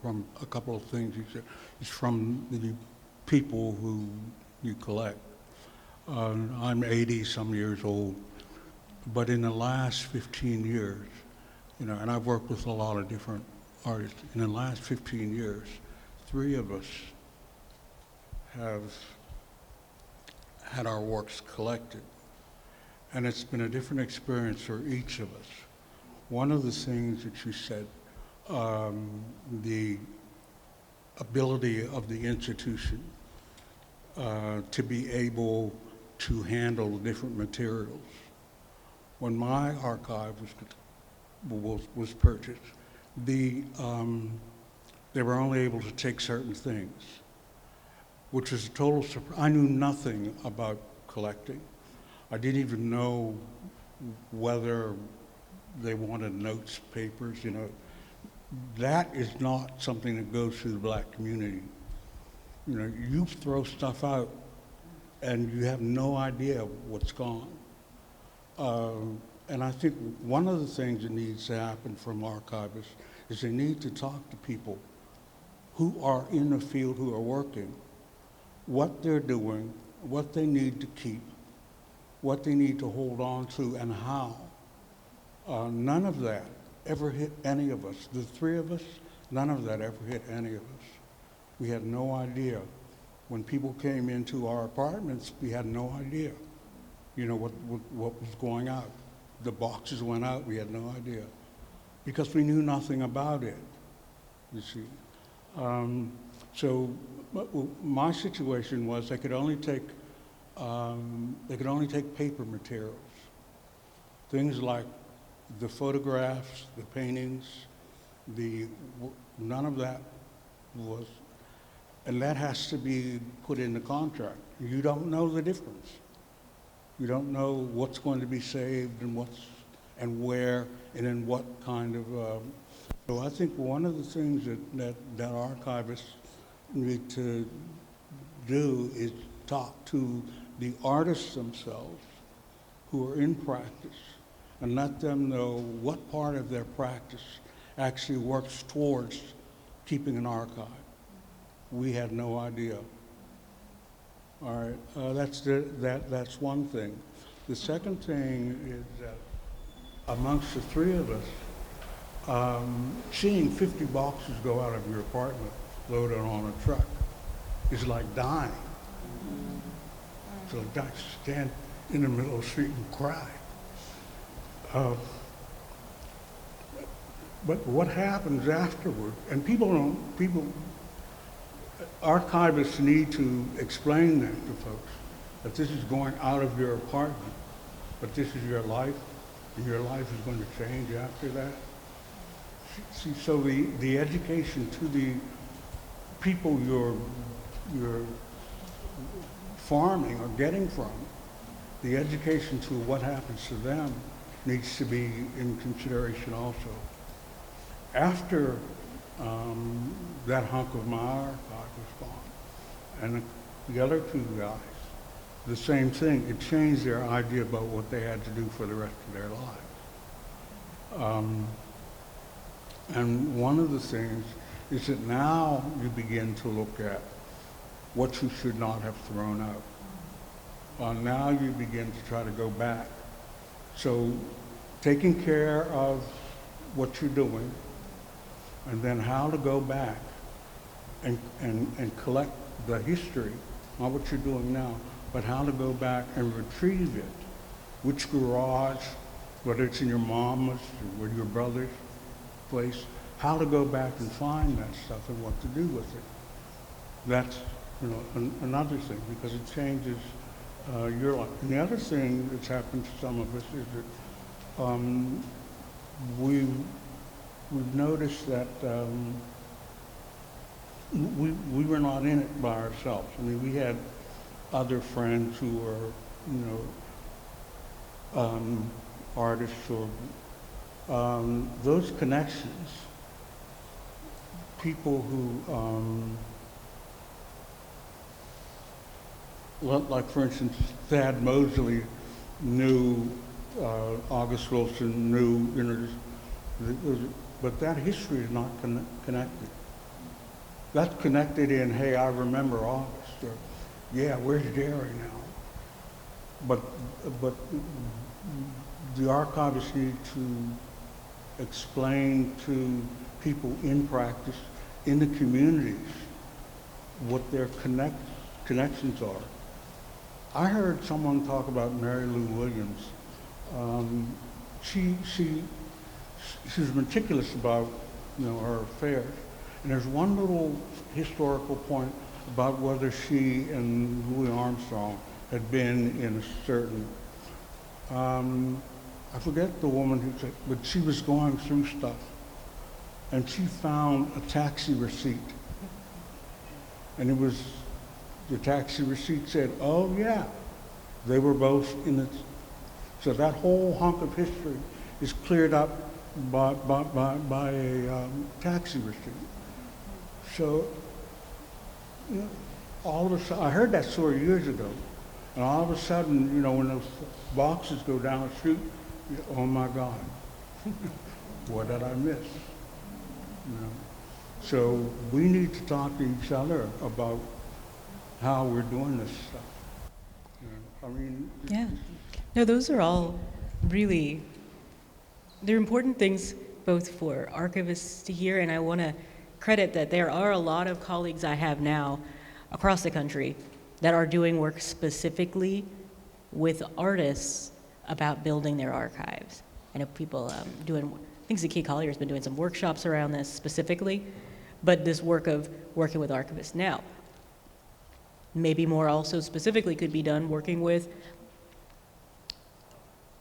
from a couple of things is from the people who you collect. I'm 80-some years old, but in the last 15 years, and I've worked with a lot of different artists, in the last 15 years, 3 of us have had our works collected, and it's been a different experience for each of us. One of the things that you said, the ability of the institution to be able to handle different materials. When my archive was purchased, they were only able to take certain things, which was a total surprise. I knew nothing about collecting. I didn't even know whether they wanted notes, papers, That is not something that goes through the Black community. You throw stuff out and you have no idea what's gone. And I think one of the things that needs to happen from archivists is they need to talk to people who are in the field, who are working, what they're doing, what they need to keep, what they need to hold on to, and how. None of that ever hit any of us. The three of us, none of that ever hit any of us. We had no idea. When people came into our apartments, we had no idea, what was going out. The boxes went out, we had no idea, because we knew nothing about it, you see. So my situation was they could only take paper materials, things like the photographs, the paintings, none of that was, and that has to be put in the contract. You don't know the difference. You don't know what's going to be saved and and where and in what kind of. So I think one of the things that archivists need to do is talk to the artists themselves who are in practice and let them know what part of their practice actually works towards keeping an archive. We had no idea. All right, that's one thing. The second thing is that amongst the three of us, seeing 50 boxes go out of your apartment loaded on a truck is like dying. So I stand in the middle of the street and cry. But what happens afterward, and archivists need to explain that to folks, that this is going out of your apartment, but this is your life, and your life is going to change after that. See, so the education to the people you're farming or getting from, the education to what happens to them needs to be in consideration also. After that hunk of my archive was gone, and the other two guys, the same thing. It changed their idea about what they had to do for the rest of their lives. And one of the things is that now you begin to look at what you should not have thrown out. Now you begin to try to go back. So taking care of what you're doing, and then how to go back and collect the history, not what you're doing now, but how to go back and retrieve it. Which garage, whether it's in your mama's or your brother's place, how to go back and find that stuff and what to do with it. That's another thing, because it changes your life. And the other thing that's happened to some of us is that we've noticed that we were not in it by ourselves. I mean, we had other friends who were, artists or those connections, people who, like for instance, Thad Mosley knew August Wilson, knew, but that history is not connected. That's connected in, hey, I remember August, or yeah, where's Jerry now? But the archivists need to explain to people in practice, in the communities, what their connections are. I heard someone talk about Mary Lou Williams. She was meticulous about her affairs. And there's one little historical point about whether she and Louis Armstrong had been in a certain, I forget the woman who said, but she was going through stuff, and she found a taxi receipt. And it was, the taxi receipt said, oh yeah, they were both in it. So that whole hunk of history is cleared up by a taxi receipt. So, all of a sudden, I heard that story years ago, And all of a sudden, you know, when those boxes go down the chute, oh my God, what did I miss? You know? So we need to talk to each other about how we're doing this stuff. You know, I mean, Yeah. No, those are all really, they're important things both for archivists to hear, and I want to credit that there are a lot of colleagues I have now across the country that are doing work specifically with artists about building their archives. I know people doing, I think Zaki Collier has been doing some workshops around this specifically, but this work of working with archivists now. Maybe more also specifically could be done working with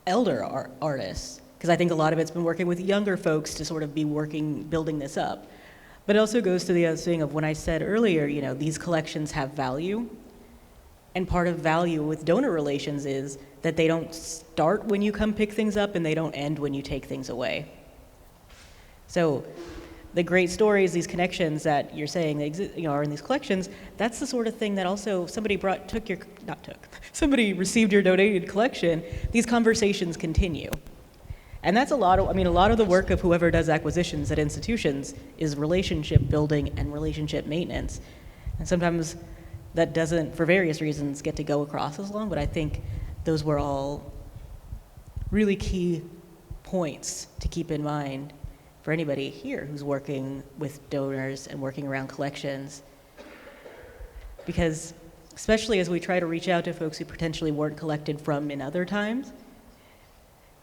elder artists, because I think a lot of it's been working with younger folks to sort of be working, building this up. But it also goes to the other thing of when I said earlier, you know, these collections have value, and part of value with donor relations is that they don't start when you come pick things up and they don't end when you take things away. So the great stories, these connections that you're saying exist, you know, are in these collections, that's the sort of thing that also somebody somebody received your donated collection, these conversations continue. And that's a lot of the work of whoever does acquisitions at institutions is relationship building and relationship maintenance. And sometimes that doesn't, for various reasons, get to go across as long, but I think those were all really key points to keep in mind for anybody here who's working with donors and working around collections. Because especially as we try to reach out to folks who potentially weren't collected from in other times,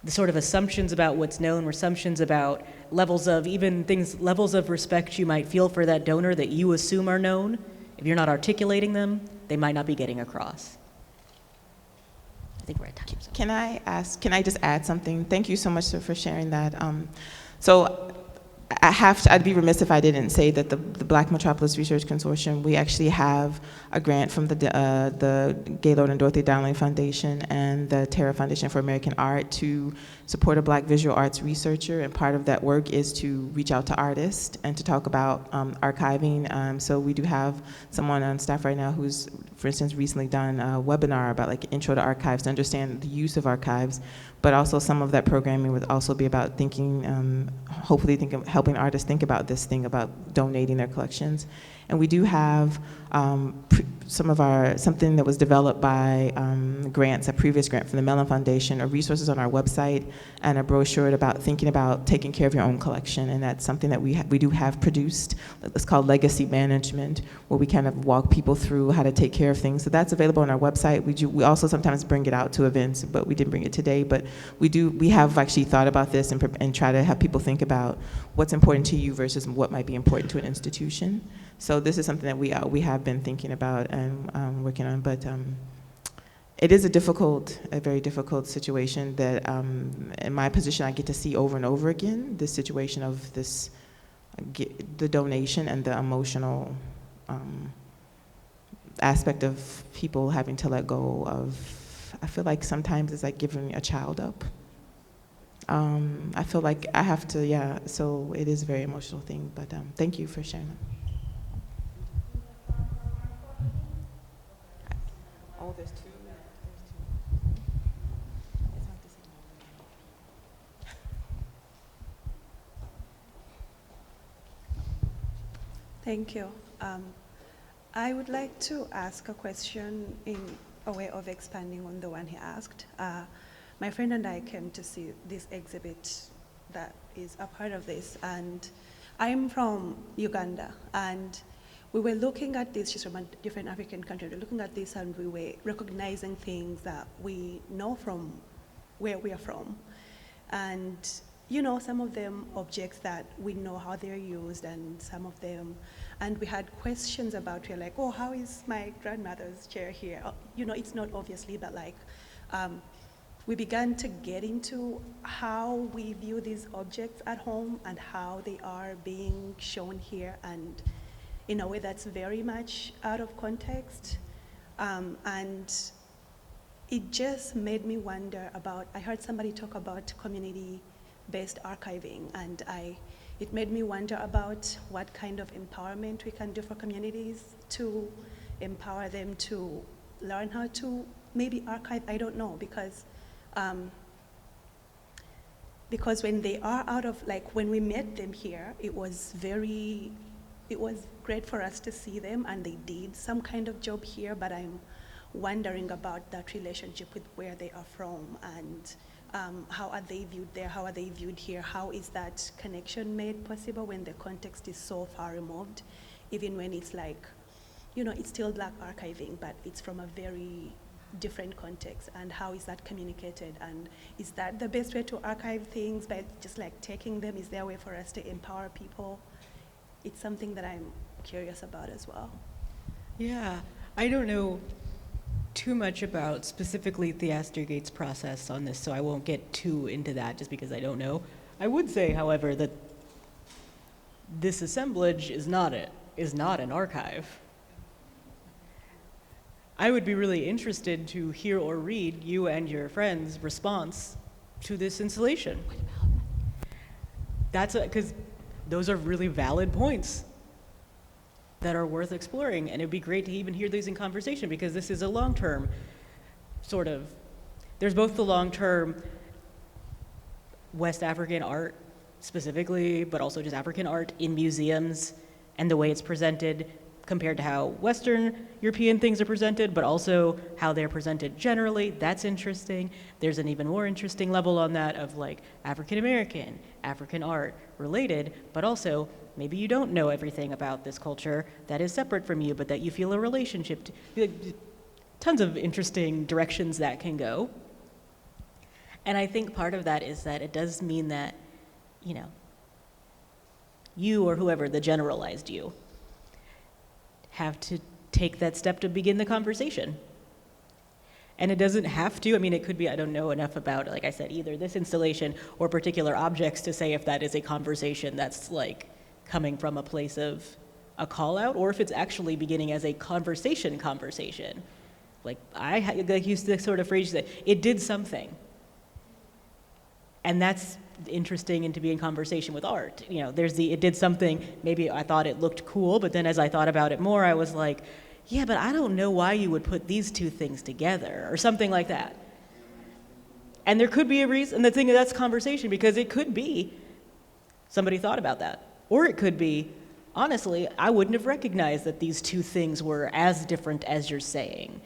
the sort of assumptions about what's known, assumptions about levels of levels of respect you might feel for that donor that you assume are known, if you're not articulating them, they might not be getting across. I think we're at time. So. Can I just add something? Thank you so much for sharing that. So I'd be remiss if I didn't say that the Black Metropolis Research Consortium, we actually have a grant from the Gaylord and Dorothy Dowling Foundation and the Terra Foundation for American Art to support a Black visual arts researcher, and part of that work is to reach out to artists and to talk about archiving. So we do have someone on staff right now who's, for instance, recently done a webinar about like intro to archives to understand the use of archives, but also some of that programming would also be about thinking, hopefully helping artists think about this thing about donating their collections. And we do have something that was developed by grants, a previous grant from the Mellon Foundation, or resources on our website, and a brochure about thinking about taking care of your own collection. And that's something that we do have produced. It's called Legacy Management, where we kind of walk people through how to take care of things. So that's available on our website. We also sometimes bring it out to events, but we didn't bring it today. But we have actually thought about this and try to have people think about what's important to you versus what might be important to an institution. So this is something that we have been thinking about and working on, but it is a very difficult situation that in my position I get to see over and over again, this situation of the donation and the emotional aspect of people having to let go of. I feel like sometimes it's like giving a child up. I feel like I have to, so it is a very emotional thing, but thank you for sharing that. Oh, there's two. It's not the same one. Thank you. I would like to ask a question in a way of expanding on the one he asked. My friend and I came to see this exhibit that is a part of this, and I'm from Uganda, and we were looking at this, she's from a different African country, we were looking at this and we were recognizing things that we know from where we are from. And you know, some of them objects that we know how they're used, and some of them, and we had questions about, we're like, oh, how is my grandmother's chair here? You know, it's not obviously, but like, we began to get into how we view these objects at home and how they are being shown here, and in a way that's very much out of context. And it just made me wonder about, I heard somebody talk about community-based archiving, and it made me wonder about what kind of empowerment we can do for communities to empower them to learn how to maybe archive, I don't know, because when they are out of, like when we met them here, it was great for us to see them, and they did some kind of job here, but I'm wondering about that relationship with where they are from, and how are they viewed there, how are they viewed here, how is that connection made possible when the context is so far removed, even when it's like, you know, it's still Black archiving, but it's from a very different context, and how is that communicated, and is that the best way to archive things, by just like taking them? Is there a way for us to empower people? It's something that I'm curious about as well. Yeah, I don't know too much about specifically Theaster Gates' process on this, so I won't get too into that just because I don't know. I would say, however, that this assemblage is not an archive. I would be really interested to hear or read you and your friends' response to this installation. That's because those are really valid points that are worth exploring, and it'd be great to even hear these in conversation, because this is a long-term sort of, there's both the long-term West African art specifically, but also just African art in museums and the way it's presented compared to how Western European things are presented, but also how they're presented generally. That's interesting. There's an even more interesting level on that of like African American, African art related, but also maybe you don't know everything about this culture that is separate from you, but that you feel a relationship to. Tons of interesting directions that can go. And I think part of that is that it does mean that, you know, you or whoever, the generalized you, have to take that step to begin the conversation. And it doesn't have to, I mean, it could be, I don't know enough about, like I said, either this installation or particular objects to say if that is a conversation that's like coming from a place of a call out, or if it's actually beginning as a conversation. Like I used the sort of phrase that it did something. And that's interesting, and to be in conversation with art. You know, there's it did something, maybe I thought it looked cool, but then as I thought about it more, I was like, yeah, but I don't know why you would put these two things together, or something like that. And there could be a reason, and the thing that's conversation, because it could be somebody thought about that. Or it could be, honestly, I wouldn't have recognized that these two things were as different as you're saying.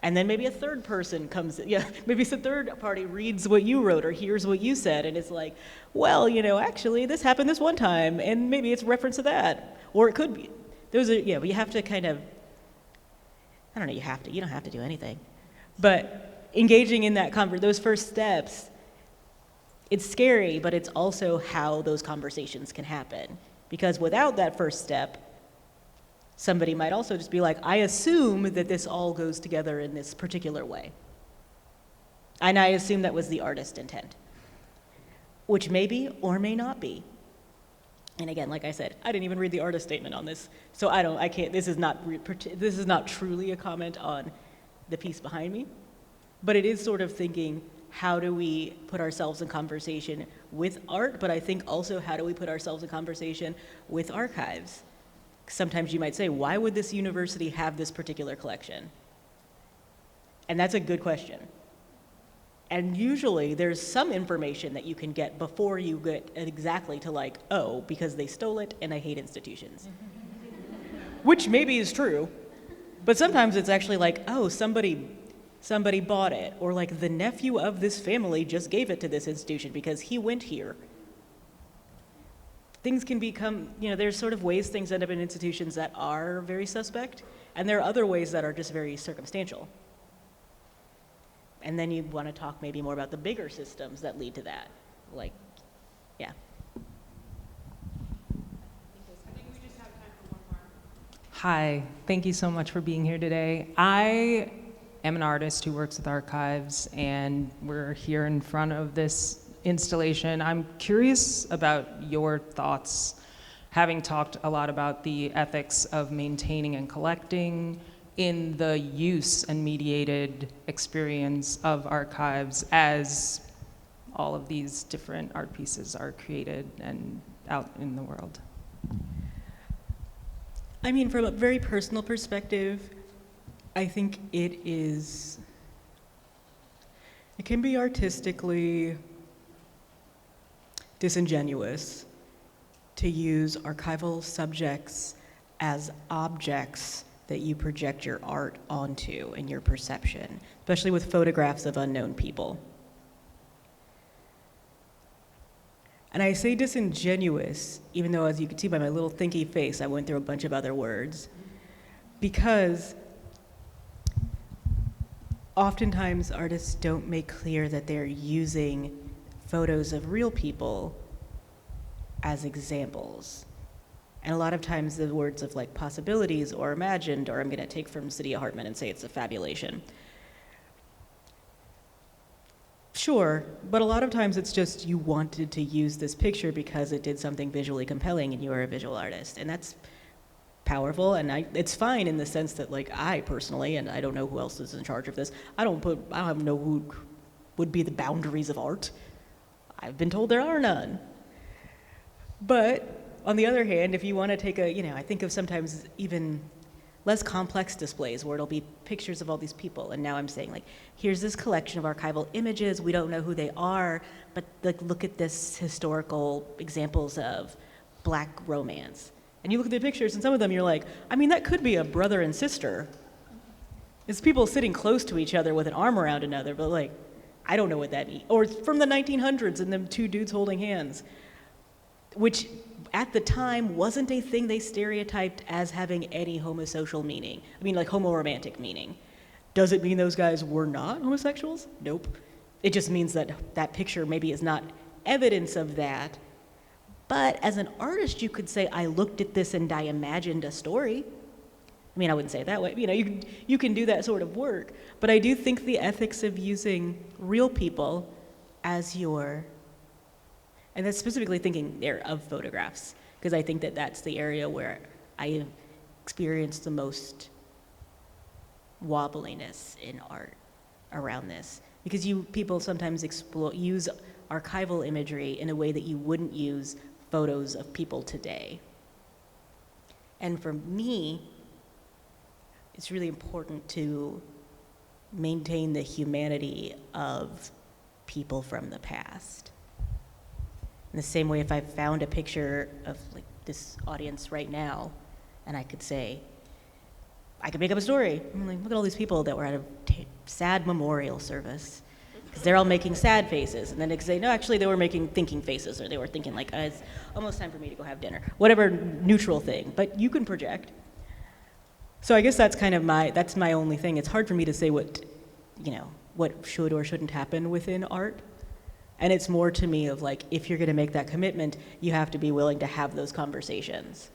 And then maybe a third person comes, maybe it's a third party reads what you wrote or hears what you said, and it's like, well, you know, actually this happened this one time, and maybe it's a reference to that. Or it could be, those are, but you have to kind of, I don't know, you don't have to do anything. But engaging in that those first steps, it's scary, but it's also how those conversations can happen. Because without that first step, somebody might also just be like, I assume that this all goes together in this particular way. And I assume that was the artist's intent, which may be or may not be. And again, like I said, I didn't even read the artist statement on this, so I can't, this is not truly a comment on the piece behind me, but it is sort of thinking, how do we put ourselves in conversation with art, but I think also how do we put ourselves in conversation with archives? Sometimes you might say, why would this university have this particular collection? And that's a good question. And usually there's some information that you can get before you get exactly to like, oh, because they stole it and I hate institutions. Which maybe is true, but sometimes it's actually like, oh, somebody bought it, or like the nephew of this family just gave it to this institution because he went here. Things can become, there's sort of ways things end up in institutions that are very suspect, and there are other ways that are just very circumstantial. And then you want to talk maybe more about the bigger systems that lead to that. Like, yeah. Hi, thank you so much for being here today. I am an artist who works with archives, and we're here in front of this installation. I'm curious about your thoughts, having talked a lot about the ethics of maintaining and collecting in the use and mediated experience of archives as all of these different art pieces are created and out in the world. I mean, from a very personal perspective, I think it can be artistically disingenuous to use archival subjects as objects that you project your art onto in your perception, especially with photographs of unknown people. And I say disingenuous, even though, as you can see by my little thinky face, I went through a bunch of other words, because oftentimes artists don't make clear that they're using photos of real people as examples. And a lot of times the words of like possibilities or imagined, or I'm gonna take from Saidiya Hartman and say it's a fabulation. Sure, but a lot of times it's just you wanted to use this picture because it did something visually compelling and you are a visual artist. And that's powerful, and it's fine in the sense that like I personally, and I don't know who else is in charge of this, I don't know who would be the boundaries of art. I've been told there are none. But on the other hand, if you want to take I think of sometimes even less complex displays where it'll be pictures of all these people, and now I'm saying like, here's this collection of archival images, we don't know who they are, but like look at this historical examples of Black romance. And you look at the pictures and some of them you're like, I mean that could be a brother and sister. It's people sitting close to each other with an arm around another, but like, I don't know what that means. Or from the 1900s and them two dudes holding hands, which at the time wasn't a thing they stereotyped as having any homosocial meaning. I mean, like homoromantic meaning. Does it mean those guys were not homosexuals? Nope. It just means that that picture maybe is not evidence of that. But as an artist, you could say, I looked at this and I imagined a story. I mean, I wouldn't say it that way. You can do that sort of work. But I do think the ethics of using real people as your, and that's specifically thinking there of photographs, because I think that that's the area where I have experienced the most wobbliness in art around this. Because people sometimes use archival imagery in a way that you wouldn't use photos of people today. And for me, it's really important to maintain the humanity of people from the past. In the same way, if I found a picture of like this audience right now, and I could say, I could make up a story. I'm like, look at all these people that were at a sad memorial service, because they're all making sad faces. And then they could say, no, actually they were making thinking faces, or they were thinking like, it's almost time for me to go have dinner. Whatever neutral thing, but you can project. So I guess that's kind of that's my only thing. It's hard for me to say what should or shouldn't happen within art. And it's more to me of like, if you're gonna make that commitment, you have to be willing to have those conversations.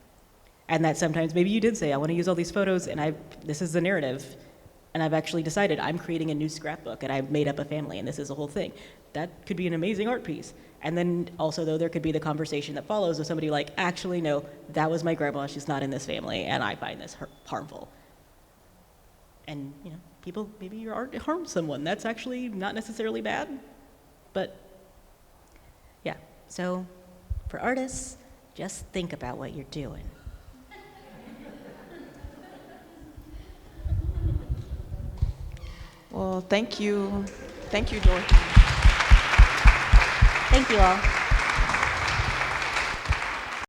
And that sometimes maybe you did say, I wanna use all these photos and this is the narrative. And I've actually decided I'm creating a new scrapbook and I've made up a family and this is a whole thing. That could be an amazing art piece. And then also though, there could be the conversation that follows of somebody like, actually no, that was my grandma, she's not in this family and I find this harmful. And people, maybe your art harms someone. That's actually not necessarily bad, but yeah. So for artists, just think about what you're doing. Well, thank you. Thank you, Dorothy. Thank you all.